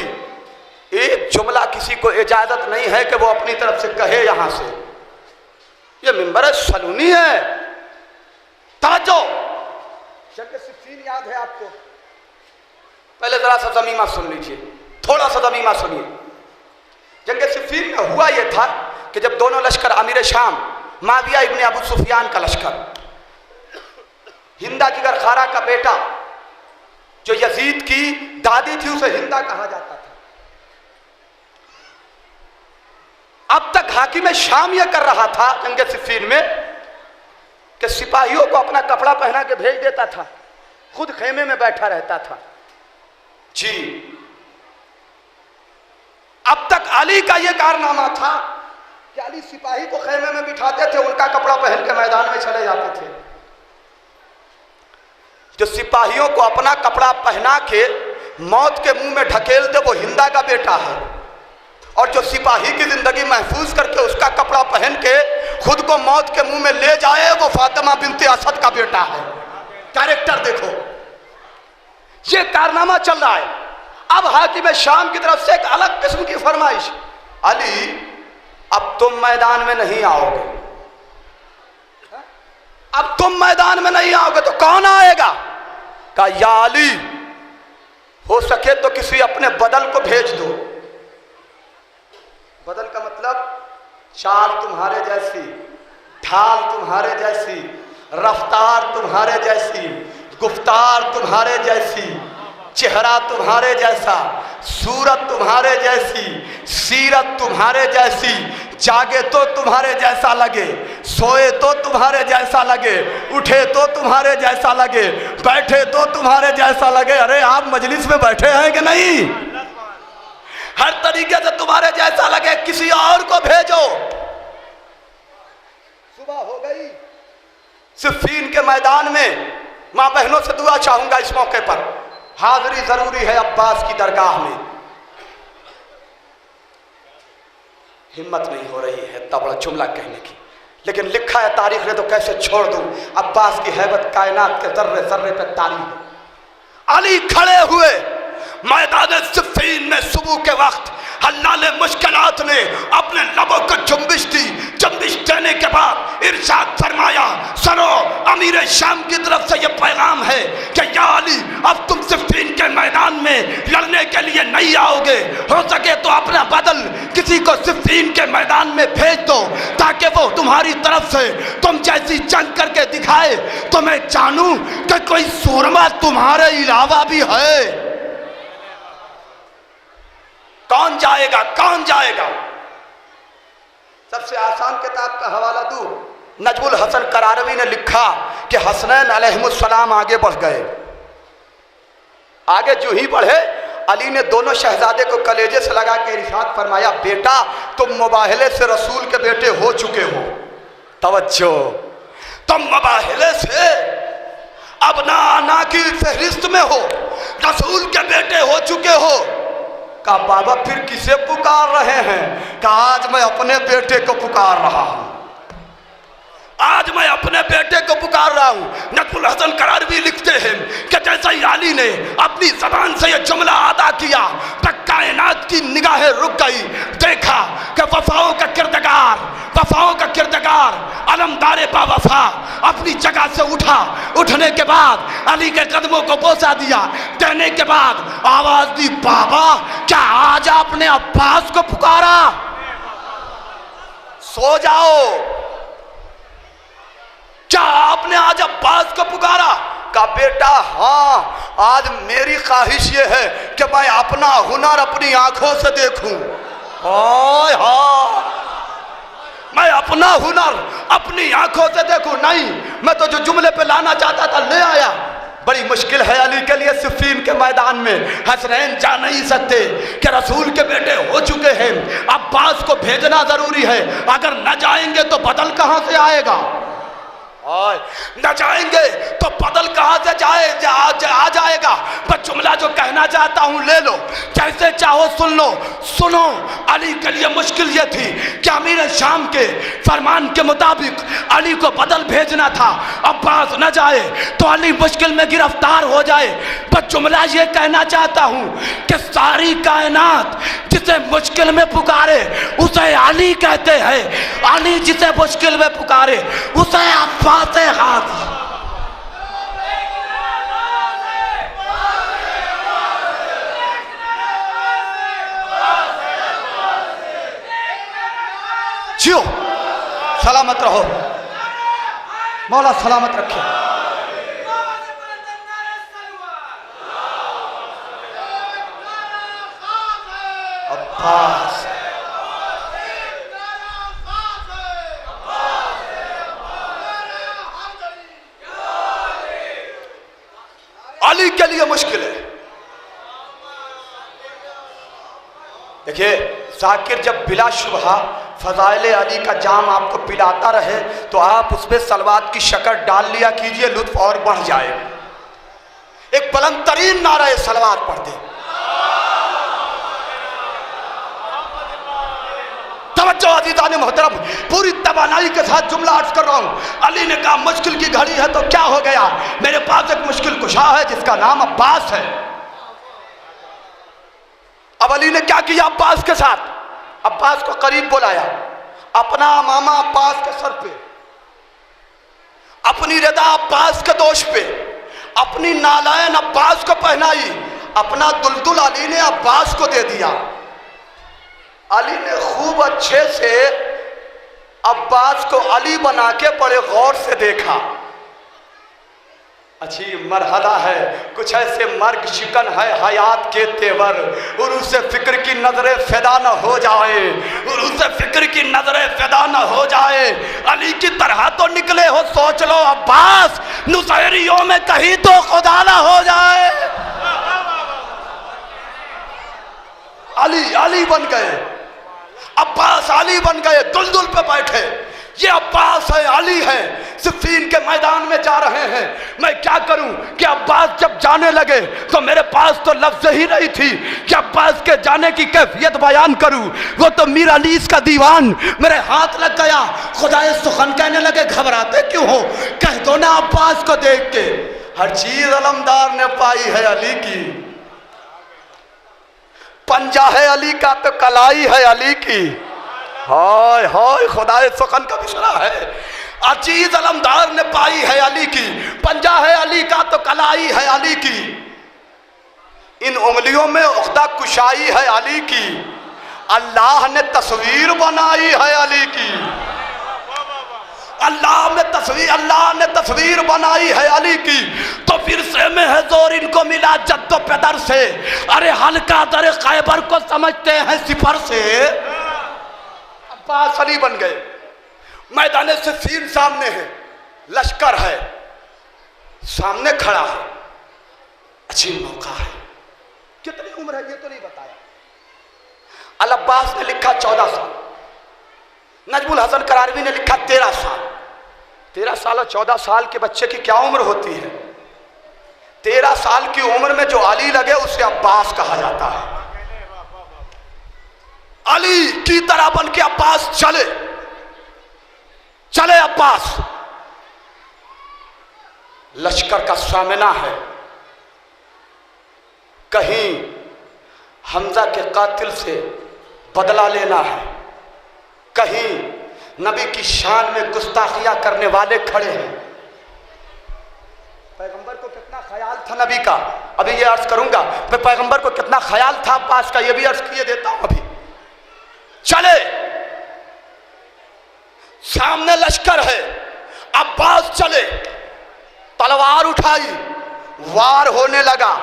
एक जुमला किसी को इजाजत नहीं है कि वो अपनी तरफ से कहे। यहां से ये मिंबर सलूनी है। ताजो जंग सिफ़ीन याद है आपको? पहले जरा सा ज़मीमा सुन लीजिए, थोड़ा सा ज़मीमा सुनिए। जंग सिफ़ीन में हुआ यह था कि जब दोनों लश्कर, अमीर शाम माविया इब्ने अबू सुफियान का लश्कर, हिंदा जिगर खारा का बेटा जो यजीद की दादी थी उसे हिंदा कहा जाता था। अब तक हाकिम शाम यह कर रहा था जंग सिफ़ीन में कि सिपाहियों को अपना कपड़ा पहना के भेज देता था, खुद खेमे में बैठा रहता था। जी, अब तक अली का यह कारनामा था कि अली सिपाही को खेमे में बिठाते थे, उनका कपड़ा पहन के मैदान में चले जाते थे। जो सिपाहियों को अपना कपड़ा पहना के मौत के मुंह में ढकेल दे वो हिंदा का बेटा है, और जो सिपाही की जिंदगी महफूज करके उसका कपड़ा पहन के खुद को मौत के मुंह में ले जाए वो फातिमा बिनते असद का बेटा है। कैरेक्टर देखो, ये कारनामा चल रहा है। अब हाकिम शाम की तरफ से एक अलग किस्म की फरमाइश, अली अब तुम मैदान में नहीं आओगे, अब तुम मैदान में नहीं आओगे तो कौन आएगा? कहा या अली, हो सके तो किसी अपने बदल को भेज दो। बदल का मतलब चाल तुम्हारे जैसी, ढाल तुम्हारे जैसी, रफ्तार तुम्हारे जैसी, गुफ्तार तुम्हारे जैसी, चेहरा तुम्हारे जैसा, सूरत तुम्हारे जैसी, सीरत तुम्हारे जैसी, जागे तो तुम्हारे जैसा लगे, सोए तो तुम्हारे जैसा लगे, उठे तो तुम्हारे जैसा लगे, बैठे तो तुम्हारे जैसा लगे। अरे आप मजलिस में बैठे हैं कि नहीं? हर तरीके से तुम्हारे जैसा लगे, किसी और को भेजो। सुबह हो गई, सिफ़ीन के मैदान में मां बहनों से दुआ चाहूंगा इस मौके पर, हाजिरी जरूरी है अब्बास की दरगाह में। हिम्मत नहीं हो रही है इतना बड़ा जुमला कहने की, लेकिन लिखा है तारीख ने तो कैसे छोड़ दूं। अब्बास की हैबत कायनात के जर्रे जर्रे पे तारी है। अली खड़े हुए मैदान सिफ़ीन में सुबह के वक्त हल्लाले मुश्किलात ने अपने लबों को जुम्बिश दी। जुम्बिश देने के बाद इरशाद फरमाया, सुनो, अमीर शाम की तरफ से यह पैगाम है कि या अली, अब तुम सिफ़ीन के मैदान में लड़ने के लिए नहीं आओगे। हो सके तो अपना बदल किसी को सिफ़ीन के मैदान में भेज दो, ताकि वो तुम्हारी तरफ से तुम जैसी जंग करके दिखाए, तो मैं जानूं कि कोई सूरमा तुम्हारे अलावा भी है। कौन जाएगा, कौन जाएगा? सबसे आसान किताब का हवाला दूं, नजमुल हसन करारवी ने लिखा कि हसनैन अलैहिमुस्सलाम आगे बढ़ गए। आगे जो ही बढ़े अली ने दोनों शहजादे को कलेजे से लगा के इरशाद फरमाया, बेटा तुम मुबाहले से रसूल के बेटे हो चुके हो। तवज्जो, तुम मुबाहले से अब ना की फहरिस्त में हो, रसूल के बेटे हो चुके हो। कहा बाबा फिर किसे पुकार रहे हैं? कहा आज मैं अपने बेटे को पुकार रहा हूं, आज मैं अपने बेटे को पुकार रहा हूं। नकमुल हसन करारवी लिखते हैं कि जैसे ही अली ने अपनी जबान से यह जुमला अदा किया तो कायनात की निगाहें रुक गई। देखा कि वफाओं का किरदार अलमदार बावफा अपनी जगह से उठा। उठने के बाद अली के कदमों को बोसा दिया। देने के बाद आवाज दी, बाबा क्या आज आपने अब्बास को पुकारा? सो जाओ, क्या आपने आज अब्बास को पुकारा? का बेटा हाँ, आज मेरी ख्वाहिश ये है कि मैं अपना हुनर अपनी आंखों से देखूं। हाँ, मैं अपना हुनर अपनी आंखों से देखूं। नहीं, मैं तो जो जुमले पे लाना चाहता था ले आया। बड़ी मुश्किल है अली के लिए सिफ़ीन के मैदान में। हसनैन जा नहीं सकते कि रसूल के बेटे हो चुके हैं, अब्बास को भेजना जरूरी है। अगर न जाएंगे तो बदल कहां से आएगा? न जाएंगे तो बदल कहां से आ जाएगा? मैं जुमला जो कहना चाहता हूं ले लो, जैसे चाहो सुन लो। सुनो, अली के लिए मुश्किल ये थी कि अमीर शाम के फरमान के मुताबिक अली को बदल भेजना था। अब्बास न जाए तो अली मुश्किल में गिरफ्तार हो जाए। पर जुमला ये कहना चाहता हूं कि सारी कायनात जिसे मुश्किल में पुकारे उसे अली कहते हैं। अली जिसे मुश्किल में पुकारे उसे अब्बास हाथ। जियो, सलामत रहो, मौला सलामत रखे। अब्बास अली के लिए मुश्किल है। देखिए, जाकिर जब बिला शुबहा फजाइल अली का जाम आपको पिलाता रहे तो आप उसमें सलवात की शक्कर डाल लिया कीजिए, लुत्फ और बढ़ जाए। एक बुलंद तरीन नारा सलवात पढ़ दे। तवज्जो अज़ीज़ान मोहतरम, पूरी तवानाई के साथ जुमला अर्ज कर रहा हूं। अली ने कहा मुश्किल की घड़ी है तो क्या हो गया, मेरे पास एक मुश्किल कुशा है जिसका नाम अब्बास है। अब अली ने क्या किया अब्बास के साथ? अब्बास को करीब बुलाया, अपना मामा अब्बास के सर पे, अपनी रदा अब्बास के दोष पे, अपनी नालायन अब्बास को पहनाई, अपना दुलदुल अली ने अब्बास को दे दिया। अली ने खूब अच्छे से अब्बास को अली बना के बड़े गौर से देखा। अच्छी मरहला है, कुछ ऐसे मर्ग शिकन है हयात के तेवर, और उससे फिक्र की नजरें फिदा न हो जाए, और उससे फिक्र की नजरें फिदा न हो जाए। अली की तरह तो निकले हो, सोच लो अब्बास, नुसैरियों में कहीं तो खुदा न हो जाए। अली बन गए, अब्बास अली बन गए, दुलदुल पे बैठे। ये अब्बास है, अली है, सिफ़ीन के मैदान में जा रहे हैं। मैं क्या करूं कि अब्बास जब जाने लगे तो मेरे पास तो लफ्ज़ ही नहीं थी कि अब्बास के जाने की कैफियत बयान करूं। वो तो मीर अलीस का दीवान मेरे हाथ लग गया। खुदाए सुखन कहने लगे घबराते क्यों हो, कह दो ना अब्बास को देख के, हर चीज अलमदार ने पाई है अली की। पंजा है अली का तो कलाई है अली की। हाय हाय, खुदाए सुखन का मिसरा है। अचीज अलमदार ने पाई है अली की, पंजा है अली का तो कलाई है अली की। इन उंगलियों में उख्दा कुशाई है अली की। अल्लाह ने तस्वीर बनाई है अली की। अल्लाह ने तस्वीर बनाई है अली की। तो फिर से में है जोर इनको मिला जद्दो पेदर से। अरे हल्का दर खैबर को समझते हैं सिफर से। अब्बास अली बन गए। मैदान सिफ़ीन सामने है, लश्कर है सामने खड़ा है। अच्छी मौका है कितनी उम्र है ये तो नहीं बताया। अल अब्बास ने लिखा 14 साल, नजमुल हसन करारवी ने लिखा 13 साल। 13 साल और 14 साल के बच्चे की क्या उम्र होती है? 13 साल की उम्र में जो अली लगे उसे अब्बास कहा जाता है। अली की तरह बन के अब्बास चले चले अब्बास। लश्कर का सामना है, कहीं हमजा के कातिल से बदला लेना है, कहीं नबी की शान में गुस्ताखियां करने वाले खड़े हैं। पैगंबर को कितना ख्याल था नबी का, अभी ये अर्ज करूंगा। मैं पैगंबर को कितना ख्याल था अब्बास का, ये भी अर्ज किए देता हूं। अभी चले, सामने लश्कर है, अब्बास चले, तलवार उठाई, वार होने लगा।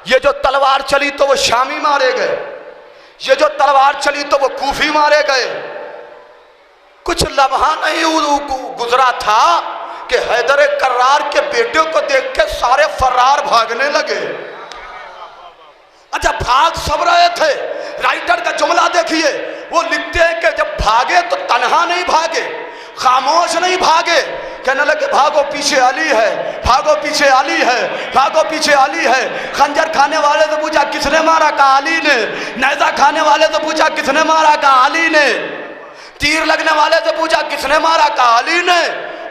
ये जो तलवार चली तो वो शामी मारे गए, ये जो तलवार चली तो वो कूफी मारे गए। कुछ लम्हा नहीं गुजरा था कि हैदर कर्रार के बेटे को देख के सारे फरार भागने लगे। अच्छा, भाग सब रहे थे। राइटर का जुमला देखिए, वो लिखते हैं कि जब भागे तो तन्हा नहीं भागे, खामोश नहीं भागे, कहने लगे भागो पीछे अली है, भागो पीछे अली है, भागो पीछे अली है। खंजर खाने वाले से पूछा किसने मारा, कहा अली ने। नेज़ा खाने वाले से पूछा किसने मारा, कहा अली ने। तीर लगने वाले से पूछा किसने मारा, कहा अली ने।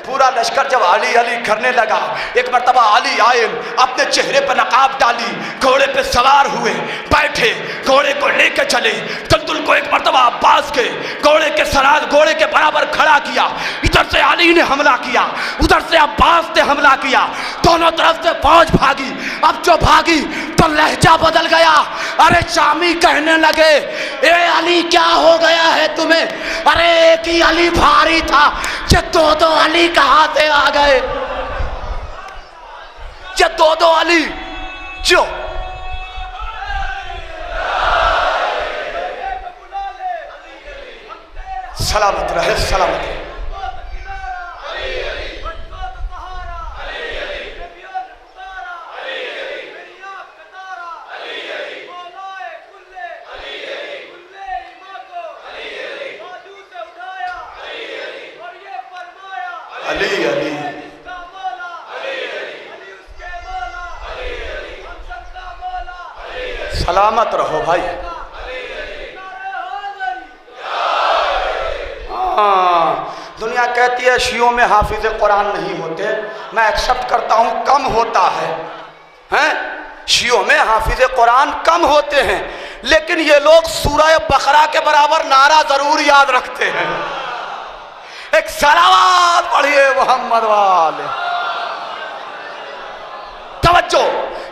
पूरा लश्कर जब अली अली करने लगा, एक मर्तबा अली आए, अपने चेहरे पर नकाब डाली, घोड़े पे सवार हुए, बैठे, घोड़े को लेकर चले। तलतुल को एक मर्तबा अब्बास के घोड़े के सराज घोड़े के बराबर खड़ा किया। इधर से अली ने हमला किया, उधर से अब्बास ने हमला किया, दोनों तरफ से फौज भागी। अब जो भागी तो लहजा बदल गया। अरे शामी कहने लगे, ए अली क्या हो गया है तुम्हें? अरे एक ही अली भारी था, ये दो अली कहां से आ गए? ये दो अली जो सलामत रहे, सलामत रहे। अली अली सलामत रहो भाई। दुनिया कहती है शियों में हाफिज कुरान नहीं होते, मैं एक्सेप्ट करता हूं, कम होता है, हैं? शियों में हाफिज कुरान कम होते हैं, लेकिन ये लोग सूरह बकरा के बराबर नारा जरूर याद रखते हैं। एक सलावत पढ़िए मोहम्मद वाले। तवज्जो,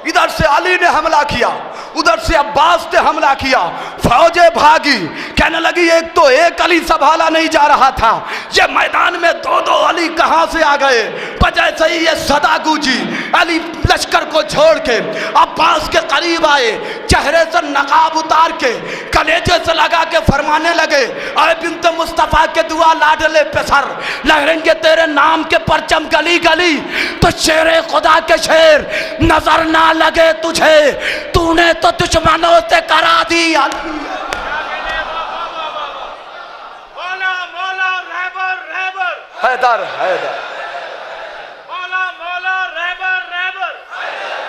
इधर से अली ने हमला किया, उधर से अब्बास ने हमला किया, फौजें भागी। कहने लगी एक तो एक अली संभाला नहीं जा रहा था, ये मैदान में दो अली कहां से आ गए? बजाय सही ये सदा गूंजी। अली लश्कर को छोड़ के अब्बास के करीब आए, चेहरे से नकाब उतार के कलेजे से लगा के फरमाने लगे, अरे बिन्ते मुस्तफा के दुआ लाडले पे सर लहरेंगे तेरे नाम के परचम गली गली। तो शेरे खुदा के शेर नजर ना लगे तुझे, तूने तो दुश्मनों से करा दी। मौला मौला रहबर रहबर, हैदर हैदर, मौला मौला रहबर रहबर,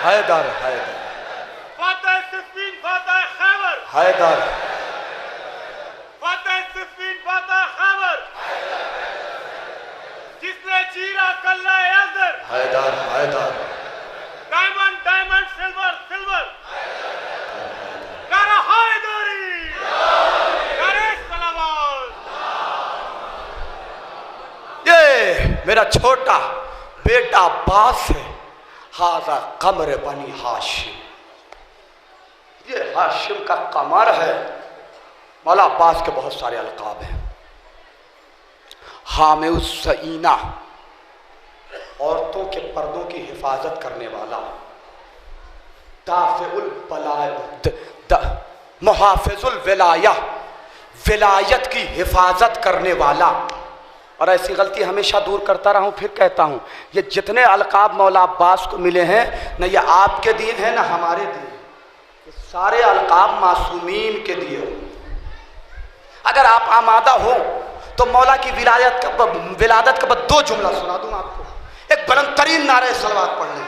हैदर हैदर, फातह सिफ़ीन फातह खैबर, हैदर, फातह सिफ़ीन फातह खैबर, जिसने चीरा कल्ला अज़र, Haider Haider, diamond diamond silver silver, नारा हैदरी, नारे सलावत। ये मेरा छोटा बेटा अब्बास है, हाजा कमर बनी हाशिम, ये हाशिम का कमर है। मौला अब्बास के बहुत सारे अलकाब हैं। हामिउस सईना, औरतों के पर्दों की हिफाजत करने वाला, दाफिउल बलाया, मुहाफिजुल विलाया, विलायत की हिफाजत करने वाला। और ऐसी गलती हमेशा दूर करता रहा हूँ, फिर कहता हूँ, ये जितने अलकाब मौला अब्बास को मिले हैं, न ये आपके दीन है न हमारे दीन, ये सारे अलकाब मासूमीन के दिए। अगर आप आमादा हो तो मौला की विलादत का बस 2 जुमला सुना दूं आपको। एक बुलंद तरीन नारे सलवात पढ़ लें।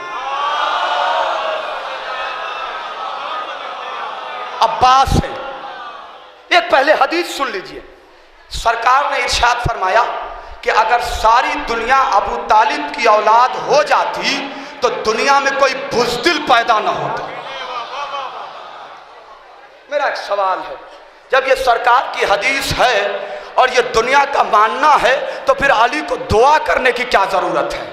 अब्बास है। एक पहले हदीस सुन लीजिए। सरकार ने इरशाद फरमाया कि अगर सारी दुनिया अबू तालिब की औलाद हो जाती तो दुनिया में कोई बुज़दिल पैदा न होता। मेरा एक सवाल है, जब ये सरकार की हदीस है और ये दुनिया का मानना है तो फिर अली को दुआ करने की क्या जरूरत है?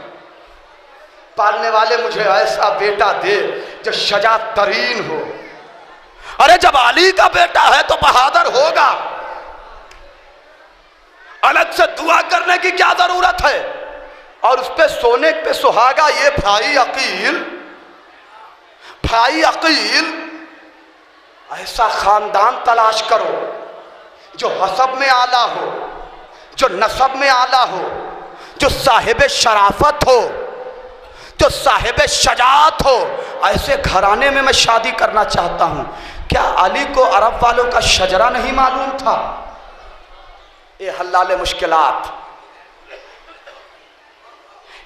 पालने वाले मुझे ऐसा बेटा दे जो शजाअत तरीन हो। अरे जब अली का बेटा है तो बहादुर होगा, अलग से दुआ करने की क्या जरूरत है? और उस पे सोने पे सुहागा ये भाई अकील ऐसा खानदान तलाश करो जो हसब में आला हो, जो नसब में आला हो, जो साहिब शराफत हो, जो साहिब शजाअत हो। ऐसे घराने में मैं शादी करना चाहता हूं। क्या अली को अरब वालों का शजरा नहीं मालूम था? ए हल्लाले मुश्किलात,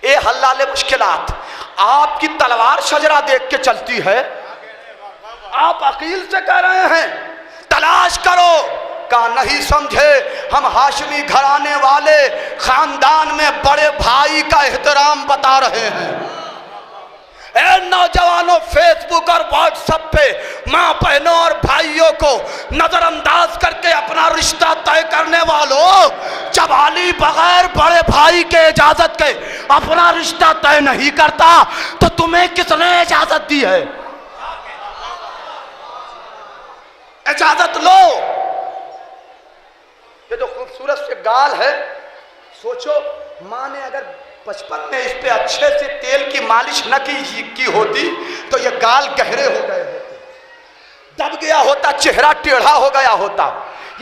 ए हल्लाले मुश्किलात। आपकी तलवार शजरा देख के चलती है, आप अकील से कह रहे हैं तलाश करो। का नहीं समझे हम हाशमी घराने वाले खानदान में बड़े भाई का एहतराम बता रहे हैं। ए नौजवानों, फेसबुक और व्हाट्सएप पे माँ बहनों और भाइयों को नजरअंदाज करके अपना रिश्ता तय करने वालों, जब अली बगैर बड़े भाई के इजाजत के अपना रिश्ता तय नहीं करता तो तुम्हें किसने इजाजत दी है? इजाजत लो। ये जो खूबसूरत से गाल है, सोचो माँ ने अगर बचपन में इस पे अच्छे से तेल की मालिश न की होती तो ये गाल गहरे हो गए होते, दब गया होता, चेहरा टेढ़ा हो गया होता।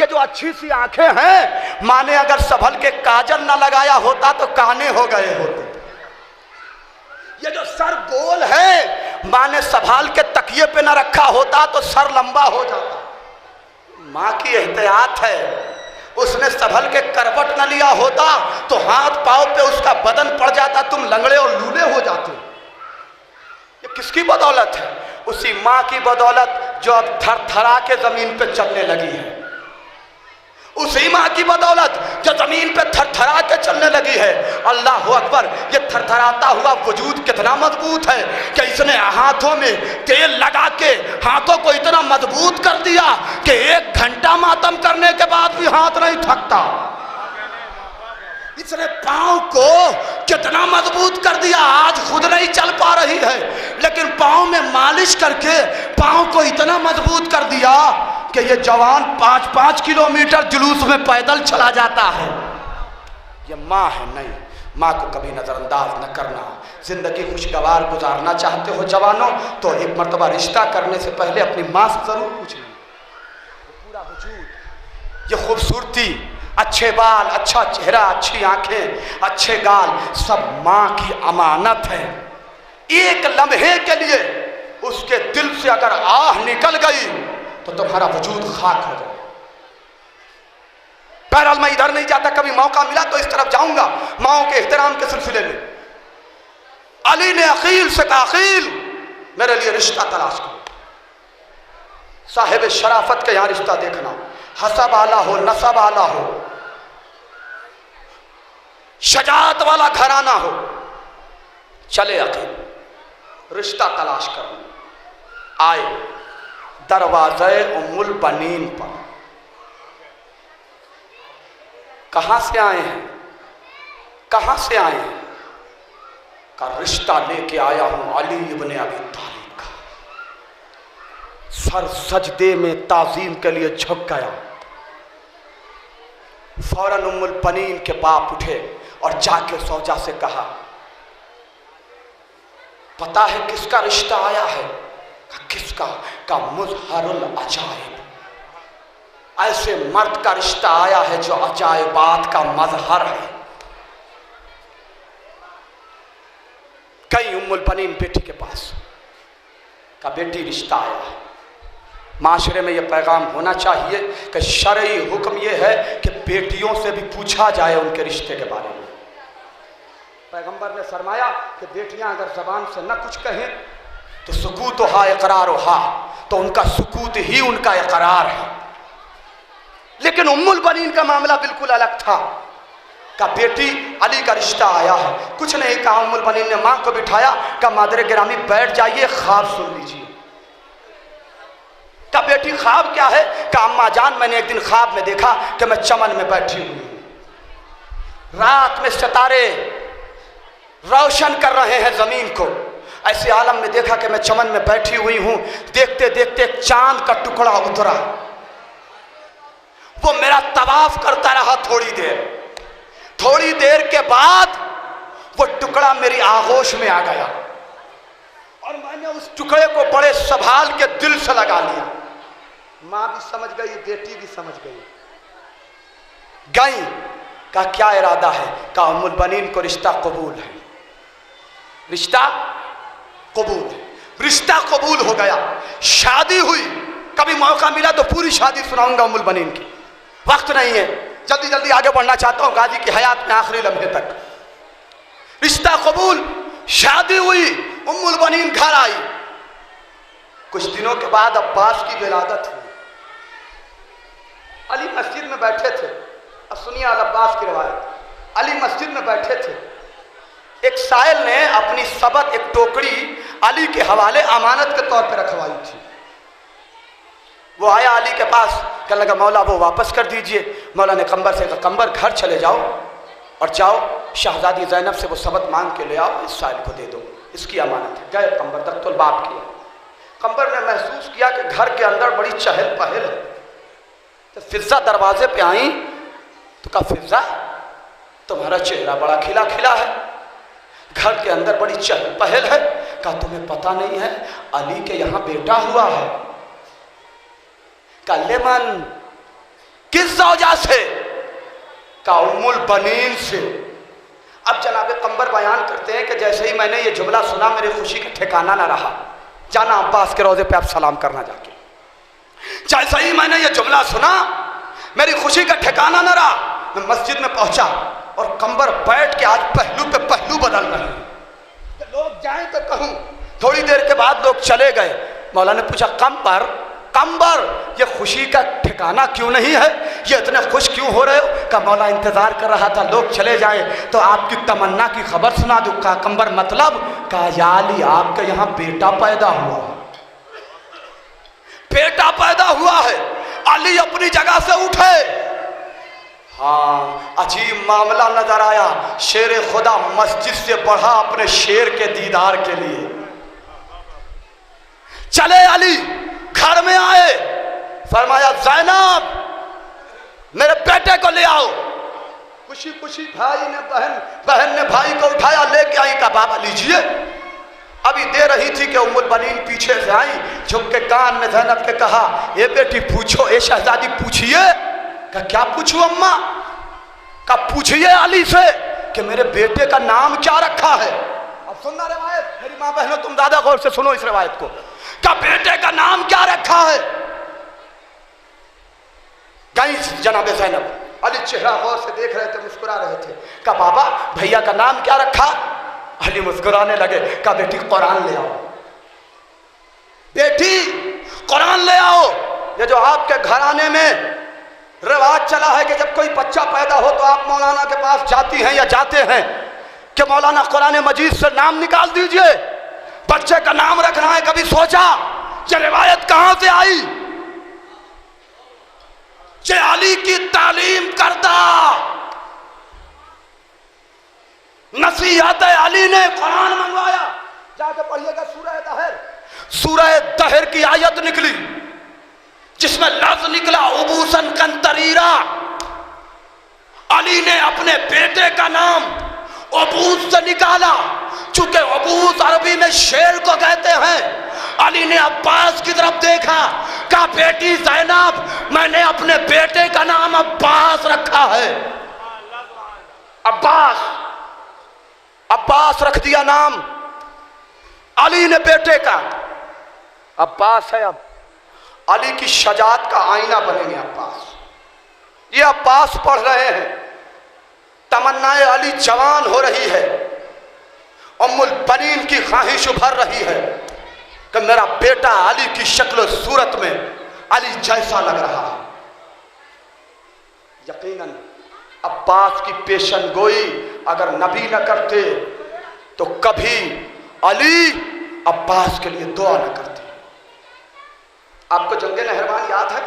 ये जो अच्छी सी आंखें हैं, माँ ने अगर संभल के काजल न लगाया होता तो काने हो गए होते। ये जो सर गोल है, माँ ने संभाल के तकिए पे न रखा होता तो सर लंबा हो जाता। माँ की एहतियात है, उसने संभल के करवट न लिया होता तो हाथ पांव पे उसका बदन पड़ जाता, तुम लंगड़े और लूले हो जाते। ये किसकी बदौलत है? उसी माँ की बदौलत जो अब थरथरा के जमीन पे चलने लगी है। उसी माँ की बदौलत जो जमीन पे थरथरा के चलने लगी है। अल्लाह अकबर, ये थरथराता हुआ वजूद कितना मजबूत है कि इसने हाथों में तेल लगा के हाथों को इतना मजबूत कर दिया कि 1 घंटा मातम करने के बाद भी हाथ नहीं थकता। इसने पांव को कितना मजबूत कर दिया, आज खुद नहीं चल पा रही है लेकिन पांव में मालिश करके पांव को इतना मजबूत कर दिया कि ये जवान 5-5 किलोमीटर जुलूस में पैदल चला जाता है। ये माँ है। नहीं, माँ को कभी नज़रअंदाज न करना। ज़िंदगी खुशगवार गुजारना चाहते हो जवानों तो एक मर्तबा रिश्ता करने से पहले अपनी माँ से ज़रूर पूछ लें। पूरा वजूद, ये खूबसूरती, अच्छे बाल, अच्छा चेहरा, अच्छी आंखें, अच्छे गाल, सब माँ की अमानत है। एक लम्हे के लिए उसके दिल से अगर आह निकल गई तो तुम्हारा वजूद खाक हो जाए। बहरहाल मैं इधर नहीं जाता, कभी मौका मिला तो इस तरफ जाऊंगा। माओ के एहतराम के सिलसिले में अली ने अकील से कहा, अकील मेरे लिए रिश्ता तलाश करो, साहिब शराफत के यहां रिश्ता देखना, हसब आला हो, नसब आला हो, शजाअत वाला घराना हो। चले अकील, रिश्ता तलाश करो। आए दरवाज़े उम्मुल बनीन पर। कहां से आए हैं? कहां से आए हैं? का रिश्ता लेके आया हूं अली इब्ने अबी तालिब का। सर सजदे में ताजीम के लिए झुक गया। फौरन उम्मुल बनीन के बाप उठे और जाके सौजा से कहा, पता है किसका रिश्ता आया है? किसका? का मुज़हरुल अजाइब, ऐसे मर्द का रिश्ता आया है जो अजाइबात का मजहर है। कई उम्मुल बनीन बेटी के पास का बेटी रिश्ता आया है। माशरे में ये पैगाम होना चाहिए कि शरई हुक्म ये है कि बेटियों से भी पूछा जाए उनके रिश्ते के बारे में। पैगंबर ने फरमाया कि बेटियां अगर ज़बान से न कुछ कहें तो सुकूत हा इकरार हा, तो उनका सुकूत ही उनका इकरार है। लेकिन उम्मुल बनीन का मामला बिल्कुल अलग था। का बेटी अली का रिश्ता आया है, कुछ नहीं कहा। उम्मुल बनीन ने माँ को बिठाया, का मादर गिरामी बैठ जाइए, ख्वाब सुन लीजिए। का बेटी ख्वाब क्या है? का अम्मा जान मैंने एक दिन ख्वाब में देखा कि मैं चमन में बैठी हुई हूँ, रात में सितारे रोशन कर रहे हैं ज़मीन को। ऐसे आलम में देखा कि मैं चमन में बैठी हुई हूँ। देखते देखते एक चांद का टुकड़ा उतरा, वो मेरा तवाफ करता रहा थोड़ी देर के बाद वो टुकड़ा मेरी आगोश में आ गया और मैंने उस टुकड़े को बड़े संभाल के दिल से लगा लिया। माँ भी समझ गई, बेटी भी समझ गई। का क्या इरादा है? का उम्मुल बनीन को रिश्ता कबूल है, रिश्ता कबूल है। रिश्ता कबूल हो गया, शादी हुई। कभी मौका मिला तो पूरी शादी सुनाऊंगा उम्मुल बनीन की, वक्त नहीं है, जल्दी जल्दी आगे बढ़ना चाहता हूँ गाजी की हयात में आखिरी लम्हे तक। रिश्ता कबूल, शादी हुई, उम्मुल बनीन घर आई। कुछ दिनों के बाद अब्बास की विलादत हुई। अली मस्जिद में बैठे थे। अब सुनिए अल अब्बास की रवायत। अली मस्जिद में बैठे थे, एक साइल ने अपनी सबत एक टोकरी अली के हवाले अमानत के तौर पर रखवाई थी। वो आया अली के पास, कहने लगा मौला वो वापस कर दीजिए। मौला ने कंबर से कहा कंबर घर चले जाओ और जाओ शहजादी ज़ैनब से वो सबत मांग के ले आओ, इस साइल को दे दो, इसकी अमानत है। गए कंबर तक तो बाप किया। कंबर ने महसूस किया कि घर के अंदर बड़ी चहल पहल है। तो फिजा दरवाजे पे आई तो कहा फिजा तुम्हारा चेहरा बड़ा खिला खिला है, घर के अंदर बड़ी चहल पहल है। कहा तुम्हें पता नहीं है अली के यहाँ बेटा हुआ है। का लेमन किस वजह से? का उम्मुल बनीन से। अब जनाब कंबर बयान करते हैं कि जैसे ही मैंने ये जुमला सुना मेरी खुशी का ठिकाना ना रहा। जाना अब्बास के रोजे पे आप सलाम करना जाके। जैसे ही मैंने ये जुमला सुना मेरी खुशी का ठिकाना ना रहा। मैं मस्जिद में पहुंचा और कंबर बैठ के आज पहलू पे पहलू बदल रहे हैं। लोग जाएं तो कहूं। थोड़ी देर के बाद लोग चले गए। मौला ने पूछा कंबर ये खुशी का ठिकाना क्यों नहीं है, ये इतने खुश क्यों हो रहे हो? का मौला इंतजार कर रहा था लोग चले जाए तो आपकी तमन्ना की खबर सुना दूं। का कंबर मतलब? का या अली आपके यहाँ बेटा पैदा हुआ, बेटा पैदा हुआ है। अली अपनी जगह से उठे। हाँ, अजीब मामला नजर आया। शेर खुदा मस्जिद से बढ़ा अपने शेर के दीदार के लिए। चले अली घर में आए, फरमाया ज़ैनब मेरे बेटे को ले आओ। खुशी खुशी भाई ने बहन ने भाई को उठाया, लेके आई। का बाबा लीजिए। अभी दे रही थी कि उम्मुल बनीन पीछे से आई, झुक के कान में ज़ैनब के कहा ये बेटी पूछो, ए शहजादी पूछिए। का क्या पूछूं अम्मा? का पूछिए अली से कि मेरे बेटे का नाम क्या रखा है। अब सुनना रवायत, मेरी माँ बहनों तुम ज्यादा गौर से सुनो इस रवायत को। का बेटे का नाम क्या रखा है? गई जनाब ज़ैनब। अली चेहरा गौर से देख रहे थे, मुस्कुरा रहे थे। का बाबा भैया का नाम क्या रखा? अली मुस्कुराने लगे। का बेटी कुरान ले आओ, बेटी कुरान ले आओ। ये जो आपके घराने में रिवाज चला है कि जब कोई बच्चा पैदा हो तो आप मौलाना के पास जाती हैं या जाते हैं कि मौलाना कुरान मजीद से नाम निकाल दीजिए, बच्चे का नाम रखना है। कभी सोचा ये रिवायत कहां से आई? ये अली की तालीम करदा नसीहत अली ने कुरान मंगवाया। जाके पढ़िएगा सूरह दहर की आयत निकली जिसमें लफ्ज निकला उबूसन कंतरीरा। अली ने अपने बेटे का नाम अबूस से निकाला, चूंकि अबूस अरबी में शेर को कहते हैं। अली ने अब्बास की तरफ देखा, कहा बेटी ज़ैनब मैंने अपने बेटे का नाम अब्बास रखा है। अब्बास रख दिया नाम अली ने बेटे का। अब्बास है। अब अली की शजात का आईना बनेंगे अब्बास। ये अब्बास पढ़ रहे हैं, तमन्नाए अली जवान हो रही है, उम्मुल बनीन की ख्वाहिश उभर रही है कि मेरा बेटा अली की शक्ल सूरत में अली जैसा लग रहा है। यकीनन अब्बास की पेशन गोई अगर नबी न करते तो कभी अली अब्बास के लिए दुआ न करते। आपको जंगे नहरवान याद है?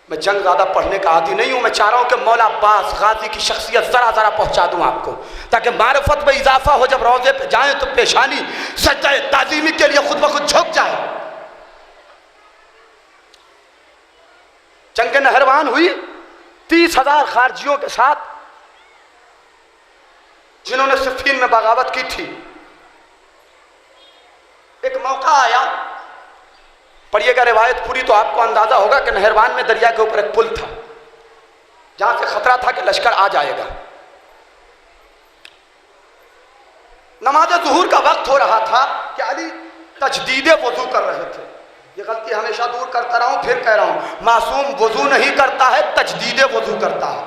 मैं जंग ज्यादा पढ़ने का आदी नहीं हूं, मैं चाह रहा हूं कि मौला अब्बास गाजी की शख्सियत जरा जरा पहुंचा दूं आपको, ताकि मारिफत में इजाफा हो। जब रोजे पे जाए तो पेशानी सज्जा ताजीमी के लिए खुद ब खुद झुक जाए। जंग नहरवान हुई 30,000 खारजियों के साथ, जिन्होंने सिफीन में बगावत की थी। एक मौका आया, पढ़िएगा रिवायत पूरी तो आपको अंदाजा होगा कि नहरवान में दरिया के ऊपर एक पुल था, जहां से खतरा था कि लश्कर आ जाएगा। नमाज ज़ुहूर का वक्त हो रहा था कि अली तजदीद वजू कर रहे थे। ये गलती हमेशा दूर करता रहा हूं, फिर कह रहा हूं, मासूम वजू नहीं करता है, तजदीद वजू करता है।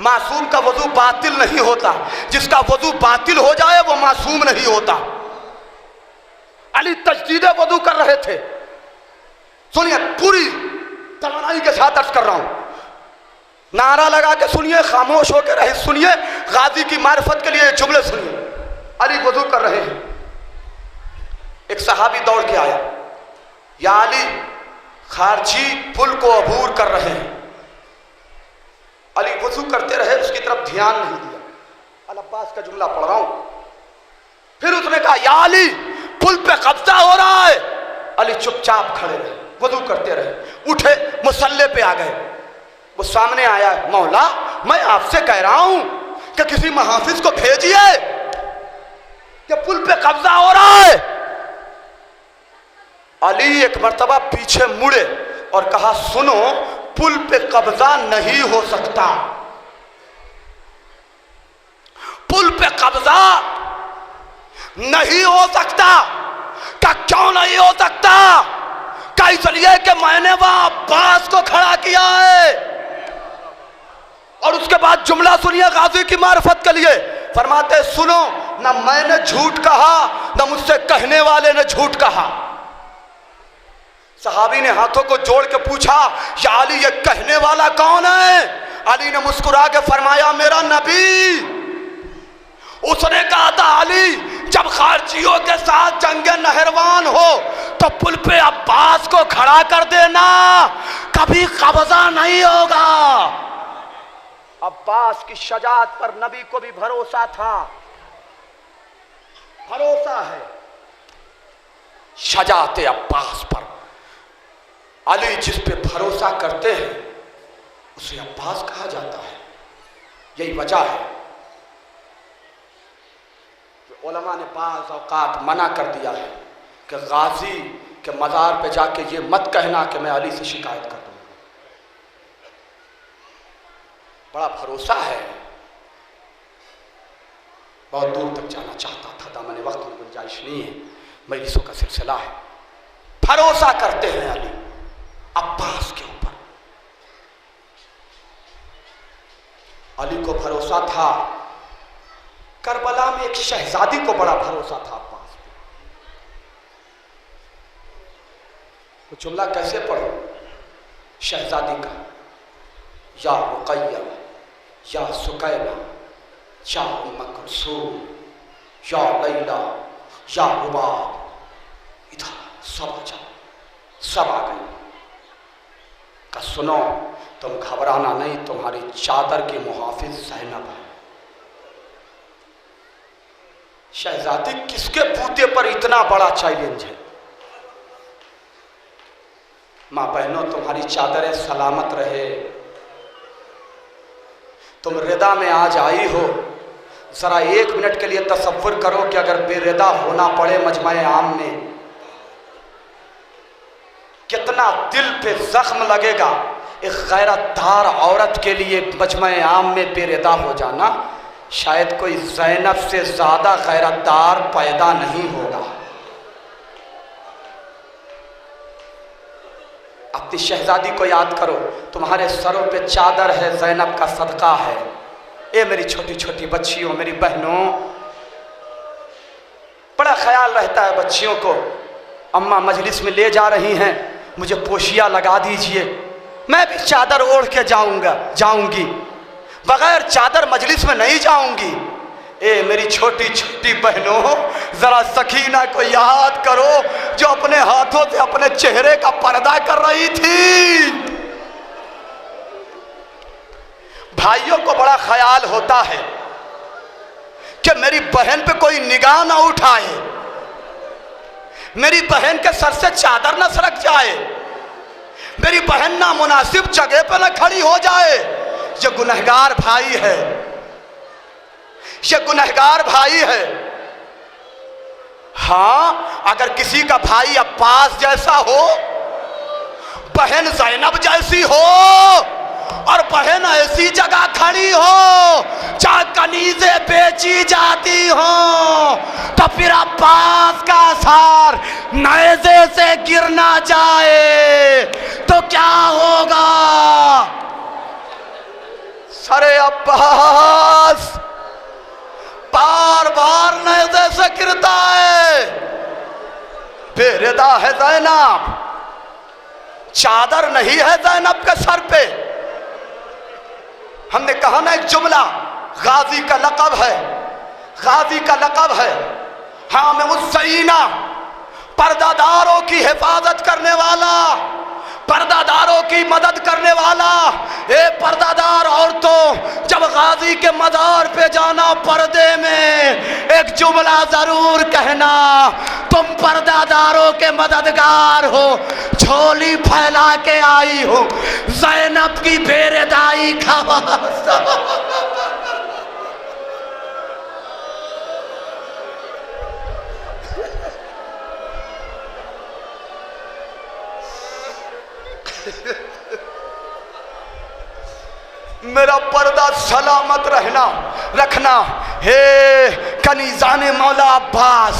मासूम का वजू बातिल नहीं होता, जिसका वजू बातिल हो जाए वो मासूम नहीं होता। अली तजदीद वजू कर रहे थे। सुनिए, पूरी तमन्नाई के साथ अर्ज कर रहा हूं, नारा लगा के सुनिए, खामोश होकर रहे सुनिए, गाजी की मारिफत के लिए जुमले सुनिए। अली वजू कर रहे हैं, एक सहाबी दौड़ के आया, या अली खारजी पुल को अबूर कर रहे हैं। अली वजू करते रहे, उसकी तरफ ध्यान नहीं दिया। अल अब्बास का जुमला पढ़ रहा हूं। फिर उसने कहा, या अली पुल पे कब्जा हो रहा है। अली चुपचाप खड़े रहे, वजू करते रहे। उठे, मुसल्ले पे आ गए। वो सामने आया, मौला मैं आपसे कह रहा हूं कि किसी मुहाफिज को भेजिए कि पुल पे कब्जा हो रहा है। अली एक मर्तबा पीछे मुड़े और कहा, सुनो, पुल पे कब्जा नहीं हो सकता। पुल पे कब्जा नहीं हो सकता। क्या क्यों नहीं हो सकता? क्या इसलिए कि मैंने वहां अब्बास को खड़ा किया है। और उसके बाद जुमला सुनिए गाजी की मारिफत के लिए। फरमाते, सुनो, ना मैंने झूठ कहा, ना मुझसे कहने वाले ने झूठ कहा। सहाबी ने हाथों को जोड़ के पूछा, या अली ये कहने वाला कौन है? अली ने मुस्कुरा के फरमाया, मेरा नबी। उसने कहा था, अली जब खारजियों के साथ जंगे नहरवान हो तो पुल पे अब्बास को खड़ा कर देना, कभी कब्जा नहीं होगा। अब्बास की शजात पर नबी को भी भरोसा था। भरोसा है शजाते अब्बास पर। अली जिस पे भरोसा करते हैं उसे अब्बास कहा जाता है। यही वजह है कि उलमा ने बाज़ औक़ात मना कर दिया है कि गाजी के मज़ार पे जाके ये मत कहना कि मैं अली से शिकायत कर दूंगा। बड़ा भरोसा है, बहुत दूर तक जाना चाहता था, दामन वक्त में गुंजाइश नहीं है, मजलिसों का सिलसिला है। भरोसा करते हैं अली अब्बास के ऊपर। अली को भरोसा था, करबला में एक शहजादी को बड़ा भरोसा था अब्बास पे। तो जुमला कैसे पढ़ो शहजादी का, या रुक़ैया, या सुकैना, या उम्म कुलसूम, या लैला, या रुबाब, इधर सब आ जाओ, सब आ गई। का सुनो, तुम घबराना नहीं, तुम्हारी चादर की मुहाफिज ज़ैनब है। शहजादी किसके बूते पर इतना बड़ा चैलेंज है? मां बहनों, तुम्हारी चादरें सलामत रहे। तुम रिदा में आज आई हो, जरा 1 मिनट के लिए तसव्वुर करो कि अगर बेरिदा होना पड़े मजमा-ए आम में, कितना दिल पे जख्म लगेगा। एक गैरतदार औरत के लिए मजमा-ए आम में बेरिदा हो जाना, शायद कोई ज़ैनब से ज्यादा गैरतदार पैदा नहीं होगा। अपनी शहजादी को याद करो, तुम्हारे सरों पे चादर है, ज़ैनब का सदका है। ए मेरी छोटी छोटी बच्चियों, मेरी बहनों, बड़ा ख्याल रहता है बच्चियों को। अम्मा मजलिस में ले जा रही हैं, मुझे पोशिया लगा दीजिए, मैं भी चादर ओढ़ के जाऊंगी, बगैर चादर मजलिस में नहीं जाऊंगी। ए मेरी छोटी छोटी बहनों, जरा सकीना को याद करो जो अपने हाथों से अपने चेहरे का पर्दा कर रही थी। भाइयों को बड़ा ख्याल होता है कि मेरी बहन पे कोई निगाह ना उठाए, मेरी बहन के सर से चादर ना सरक जाए, मेरी बहन ना मुनासिब जगह पे ना खड़ी हो जाए। ये गुनहगार भाई है, ये गुनहगार भाई है। हाँ, अगर किसी का भाई अब्बास जैसा हो, बहन ज़ैनब जैसी हो, और बहन ऐसी जगह खड़ी हो जहां कनीज़ें बेची जाती हो, तो फिर अब्बास का सार नेज़े से गिर ना जाए तो क्या होगा? सरे अब्बास बार बार नेज़े से गिरता है। बेरेदा है ज़ैनब, चादर नहीं है ज़ैनब के सर पे। हमने कहा ना एक जुमला, गाजी का लक़ब है, गाजी का लक़ब है। हाँ, मैं उस सईना, पर्दादारों की हिफाजत करने वाला, पर्दादारों की मदद करने वाला। ए पर्दादार औरतों, जब गाजी के मज़ार पे जाना, पर्दे में एक जुमला जरूर कहना, तुम पर्दादारों के मददगार हो, झोली फैला के आई हो ज़ैनब की बेरेदाई का वास्ता। मेरा पर्दा सलामत रखना। हे कनीज़ाने मौला अब्बास,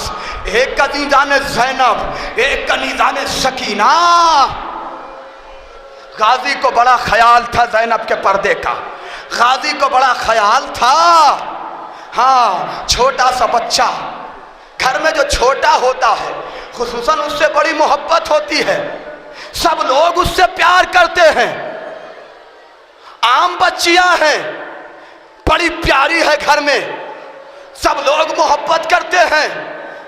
हे कनीज़ाने ज़ैनब, हे कनीज़ाने सकीना। गाजी को बड़ा ख्याल था ज़ैनब के पर्दे का, गाजी को बड़ा ख्याल था। हाँ, छोटा सा बच्चा घर में जो छोटा होता है, खुसूसन उससे बड़ी मोहब्बत होती है, सब लोग उससे प्यार करते हैं। आम बच्चियां हैं, बड़ी प्यारी है, घर में सब लोग मोहब्बत करते हैं।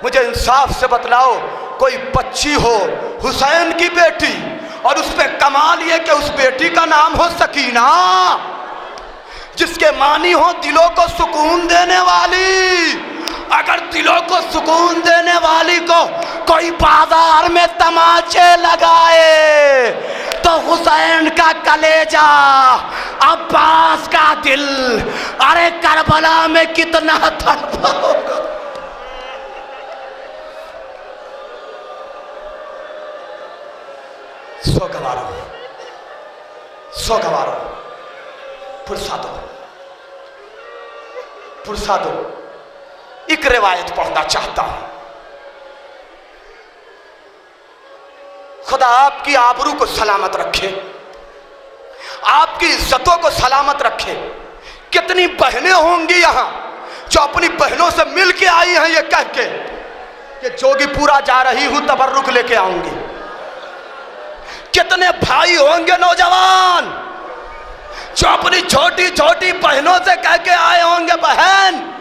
मुझे इंसाफ से बतलाओ, कोई बच्ची हो हुसैन की बेटी, और उस पे कमाल ये कि उस बेटी का नाम हो सकीना, जिसके मानी हो दिलों को सुकून देने वाली। अगर दिलों को सुकून देने वाली को कोई बाजार में तमाचे लगाए, तो हुसैन का कलेजा, अब्बास का दिल, अरे करबला में कितना तड़पा होगा। सो गवारो, पुरसा दो। एक रिवायत पढ़ना चाहता हूं। खुदा आपकी आबरू को सलामत रखे, आपकी इज्जतों को सलामत रखे। कितनी बहनें होंगी यहां जो अपनी बहनों से मिल के आई हैं ये कह के कि जोगीपुरा जा रही हूं, तबर्रुक लेके आऊंगी। कितने भाई होंगे नौजवान जो अपनी छोटी छोटी बहनों से कह के आए होंगे, बहन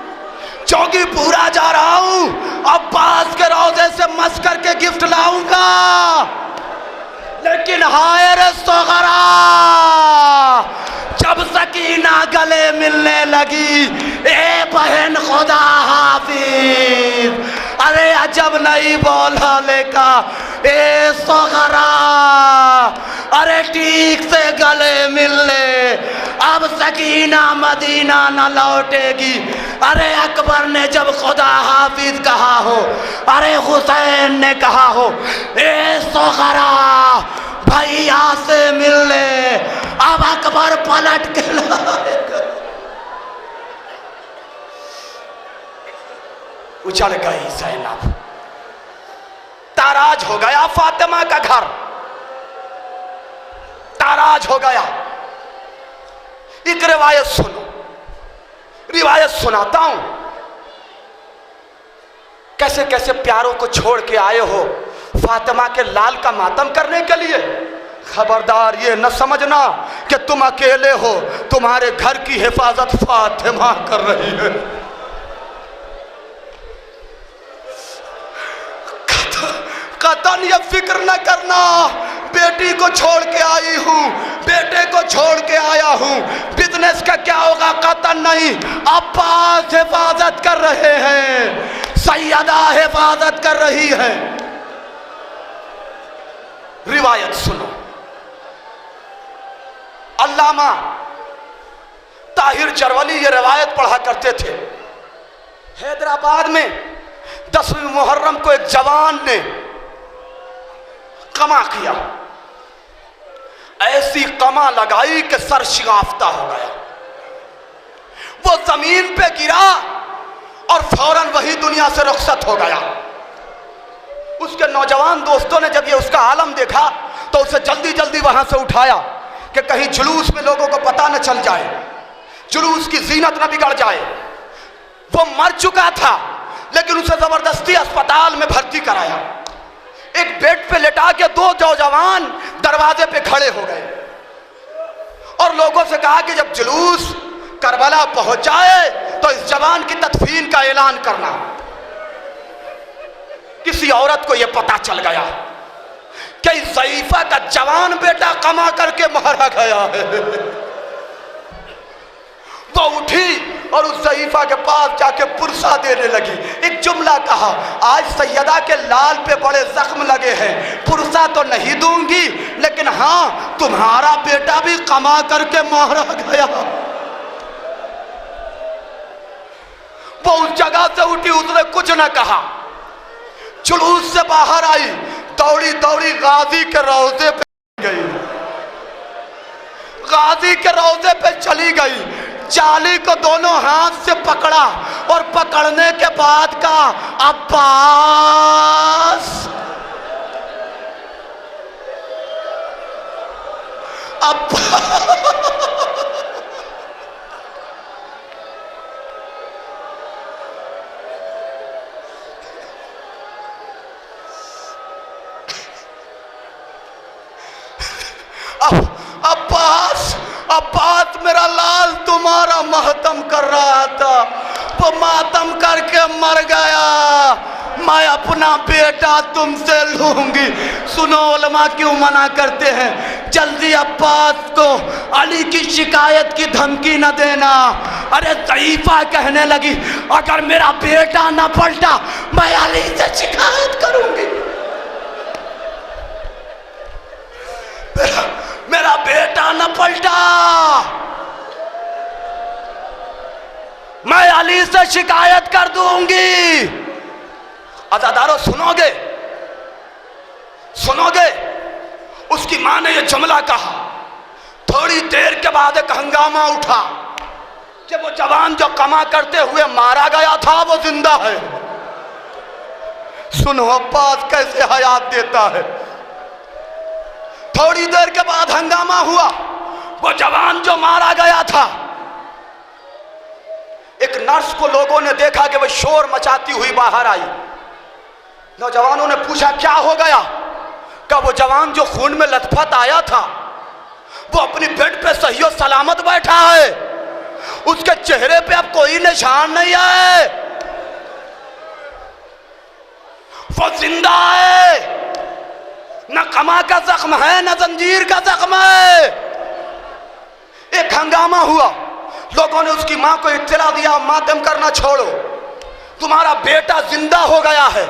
जोगीपुरा जा रहा हूं, अब्बास के रोज़े से मस करके गिफ्ट लाऊंगा। लेकिन हाय रे सोगरा, जब सकीना गले मिलने लगी, ए बहन खुदा हाफिज, अरे अजब नहीं बोला लेका, ए सोगरा, अरे ठीक से गले मिलने, अब सकीना मदीना न लौटेगी। अरे अकबर ने जब खुदा हाफिज कहा हो, अरे हुसैन ने कहा हो, ए सोगरा भैया से मिलने, अब अकबर पलट के लाएगा। उछल गई ज़ैनब, ताराज हो गया फातिमा का घर। नाराज हो गया। एक रिवायत सुनो, रिवायत सुनाता हूं, कैसे कैसे प्यारों को छोड़ के आए हो फातिमा के लाल का मातम करने के लिए। खबरदार ये न समझना कि तुम अकेले हो, तुम्हारे घर की हिफाजत फातिमा कर रही है। कतन ये फिक्र न करना, बेटी को छोड़ के आई हूं, बेटे को छोड़ के आया हूं, बिजनेस का क्या होगा कतन नहीं, अब्बास हिफाजत कर रहे हैं, सैयदा हिफाजत कर रही है। रिवायत सुनो, अल्लामा ताहिर जरवली ये रिवायत पढ़ा करते थे। हैदराबाद में 10वीं मुहर्रम को एक जवान ने कमा किया, ऐसी कमा लगाई कि सर शिगाफ्ता हो गया। वो जमीन पे गिरा और फौरन वही दुनिया से रुखसत हो गया। उसके नौजवान दोस्तों ने जब ये उसका आलम देखा तो उसे जल्दी जल्दी वहां से उठाया कि कहीं जुलूस में लोगों को पता न चल जाए, जुलूस की जीनत न बिगड़ जाए। वो मर चुका था लेकिन उसे जबरदस्ती अस्पताल में भर्ती कराया। एक बेड पे लेटा के दो नौजवान दरवाजे पे खड़े हो गए और लोगों से कहा कि जब जुलूस करबला पहुंच जाए तो इस जवान की तदफीन का ऐलान करना। किसी औरत को यह पता चल गया कि ज़ईफा का जवान बेटा कमा करके मारा गया है। वो उठी और उस ज़ईफा के पास जाके पुरसा देने लगी। एक जुमला कहा, आज सैयदा के लाल पे बड़े जख्म लगे हैं, पुरसा तो नहीं दूंगी लेकिन हाँ तुम्हारा बेटा भी कमा करके मारा गया। वो उस जगह से उठी, उसने कुछ न कहा, जुलूस से बाहर आई, दौड़ी दौड़ी गाजी के रोजे पे गई, गाजी के रोजे पे चली गई। चाली को दोनों हाथ से पकड़ा और पकड़ने के बाद कहा, अब्बास अब्बास अब्बास मेरा लाल तुम्हारा मातम कर रहा था, वो मातम करके मर गया। मैं अपना बेटा तुमसे लूंगी। सुनो, उलमा क्यों मना करते हैं, जल्दी अब्बास को अली की शिकायत की धमकी न देना। अरे ज़ईफा कहने लगी, अगर मेरा बेटा न पलटा मैं अली से शिकायत करूंगी। मेरा बेटा न पलटा मैं अली से शिकायत कर दूंगी। अज़ादारों सुनोगे, सुनोगे, उसकी मां ने यह जुमला कहा। थोड़ी देर के बाद एक हंगामा उठा कि वो जवान जो कमा करते हुए मारा गया था वो जिंदा है। सुनो अब्बास कैसे हयात देता है। थोड़ी देर के बाद हंगामा हुआ, वो जवान जो मारा गया था, एक नर्स को लोगों ने देखा कि वह शोर मचाती हुई बाहर आई। नौजवानों ने पूछा क्या हो गया, क्या वो जवान जो खून में लथपथ आया था वो अपनी बेड पे सही और सलामत बैठा है, उसके चेहरे पे अब कोई निशान नहीं है, वो जिंदा है, न कमा का जख्म है न जंजीर का जख्म है। एक हंगामा हुआ, लोगों ने उसकी मां को इत्तला दिया, मातम करना छोड़ो, तुम्हारा बेटा जिंदा हो गया है।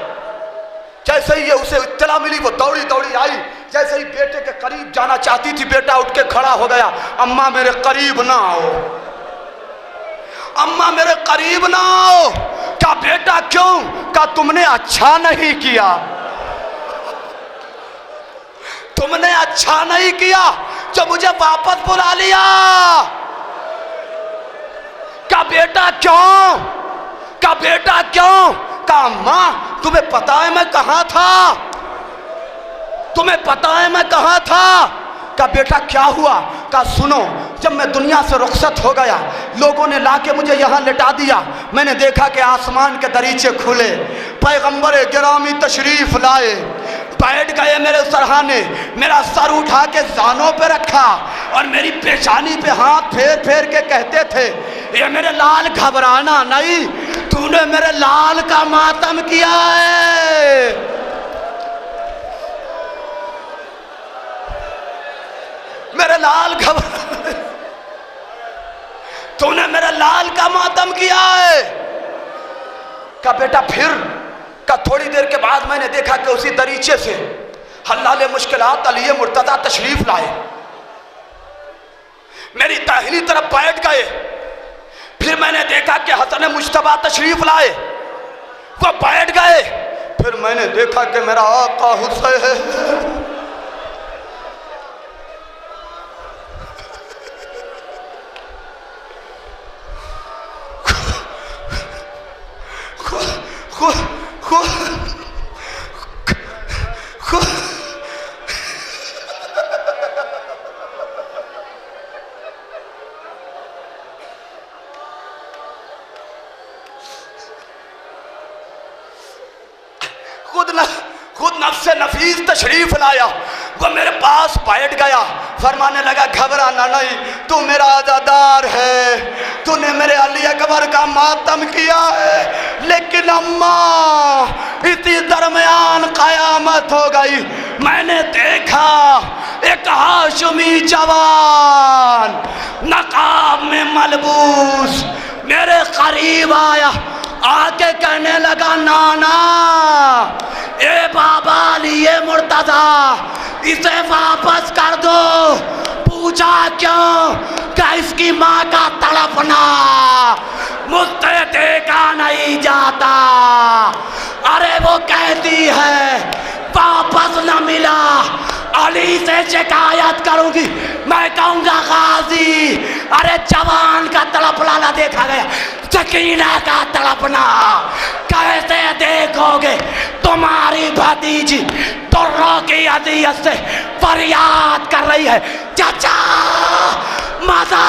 जैसे ही ये उसे इत्तला मिली वो दौड़ी दौड़ी आई, जैसे ही बेटे के करीब जाना चाहती थी बेटा उठ के खड़ा हो गया, अम्मा मेरे करीब ना आओ, अम्मा मेरे करीब ना आओ। क्या बेटा क्यों? क्या तुमने अच्छा नहीं किया, तुमने अच्छा नहीं किया जो मुझे वापस बुला लिया। क्या बेटा क्यों, क्या बेटा क्यों? का अम्मा तुम्हें पता है मैं कहां था, तुम्हें पता है मैं कहां था? कहा बेटा क्या हुआ? कहा सुनो, जब मैं दुनिया से रुखसत हो गया, लोगों ने लाके मुझे यहाँ लिटा दिया, मैंने देखा कि आसमान के दरीचे खुले, पैगंबर गिरामी तशरीफ लाए, बैठ गए मेरे सरहाने, मेरा सर उठा के जानों पे रखा और मेरी पेशानी पे हाथ फेर फेर के कहते थे, ये मेरे लाल घबराना नहीं, तूने मेरे लाल का मातम किया है। मेरे लाल घबरा, तूने मेरे लाल का मातम किया है। का बेटा फिर? का थोड़ी देर के बाद मैंने देखा कि उसी दरीचे से हल्लाले मुश्किलात अली मुर्तजा तशरीफ लाए, मेरी दाहिनी तरफ बैठ गए। फिर मैंने देखा कि हसन मुश्तबा तशरीफ लाए, वो बैठ गए। फिर मैंने देखा कि मेरा आका हुसैन, खुद नफ्स नफीस तशरीफ लाया, वो मेरे पास बैठ गया, फरमाने लगा घबराना नहीं, तू मेरा आज़ादार है, तूने मेरे अली अकबर का मातम किया है, लेकिन अम्मा इसी दरमियान क़यामत हो गई। मैंने देखा एक हाशमी जवान नकाब में मलबूस मेरे करीब आया, आके कहने लगा नाना, ए बाबा लिए मुर्तजा, इसे वापस कर दो। पूछा क्यों? क्या इसकी माँ का तड़पना मुझसे देखा नहीं जाता? अरे वो कहती है वापस न मिला, अली से शिकायत करूंगी, मैं कहूंगा गाजी, अरे जवान का तड़पना ना देखा गया, सकीना का तड़पना कैसे देखोगे? तुम्हारी भतीजी तुर्रों की अदियत से फरियाद कर रही है, चाचा मजा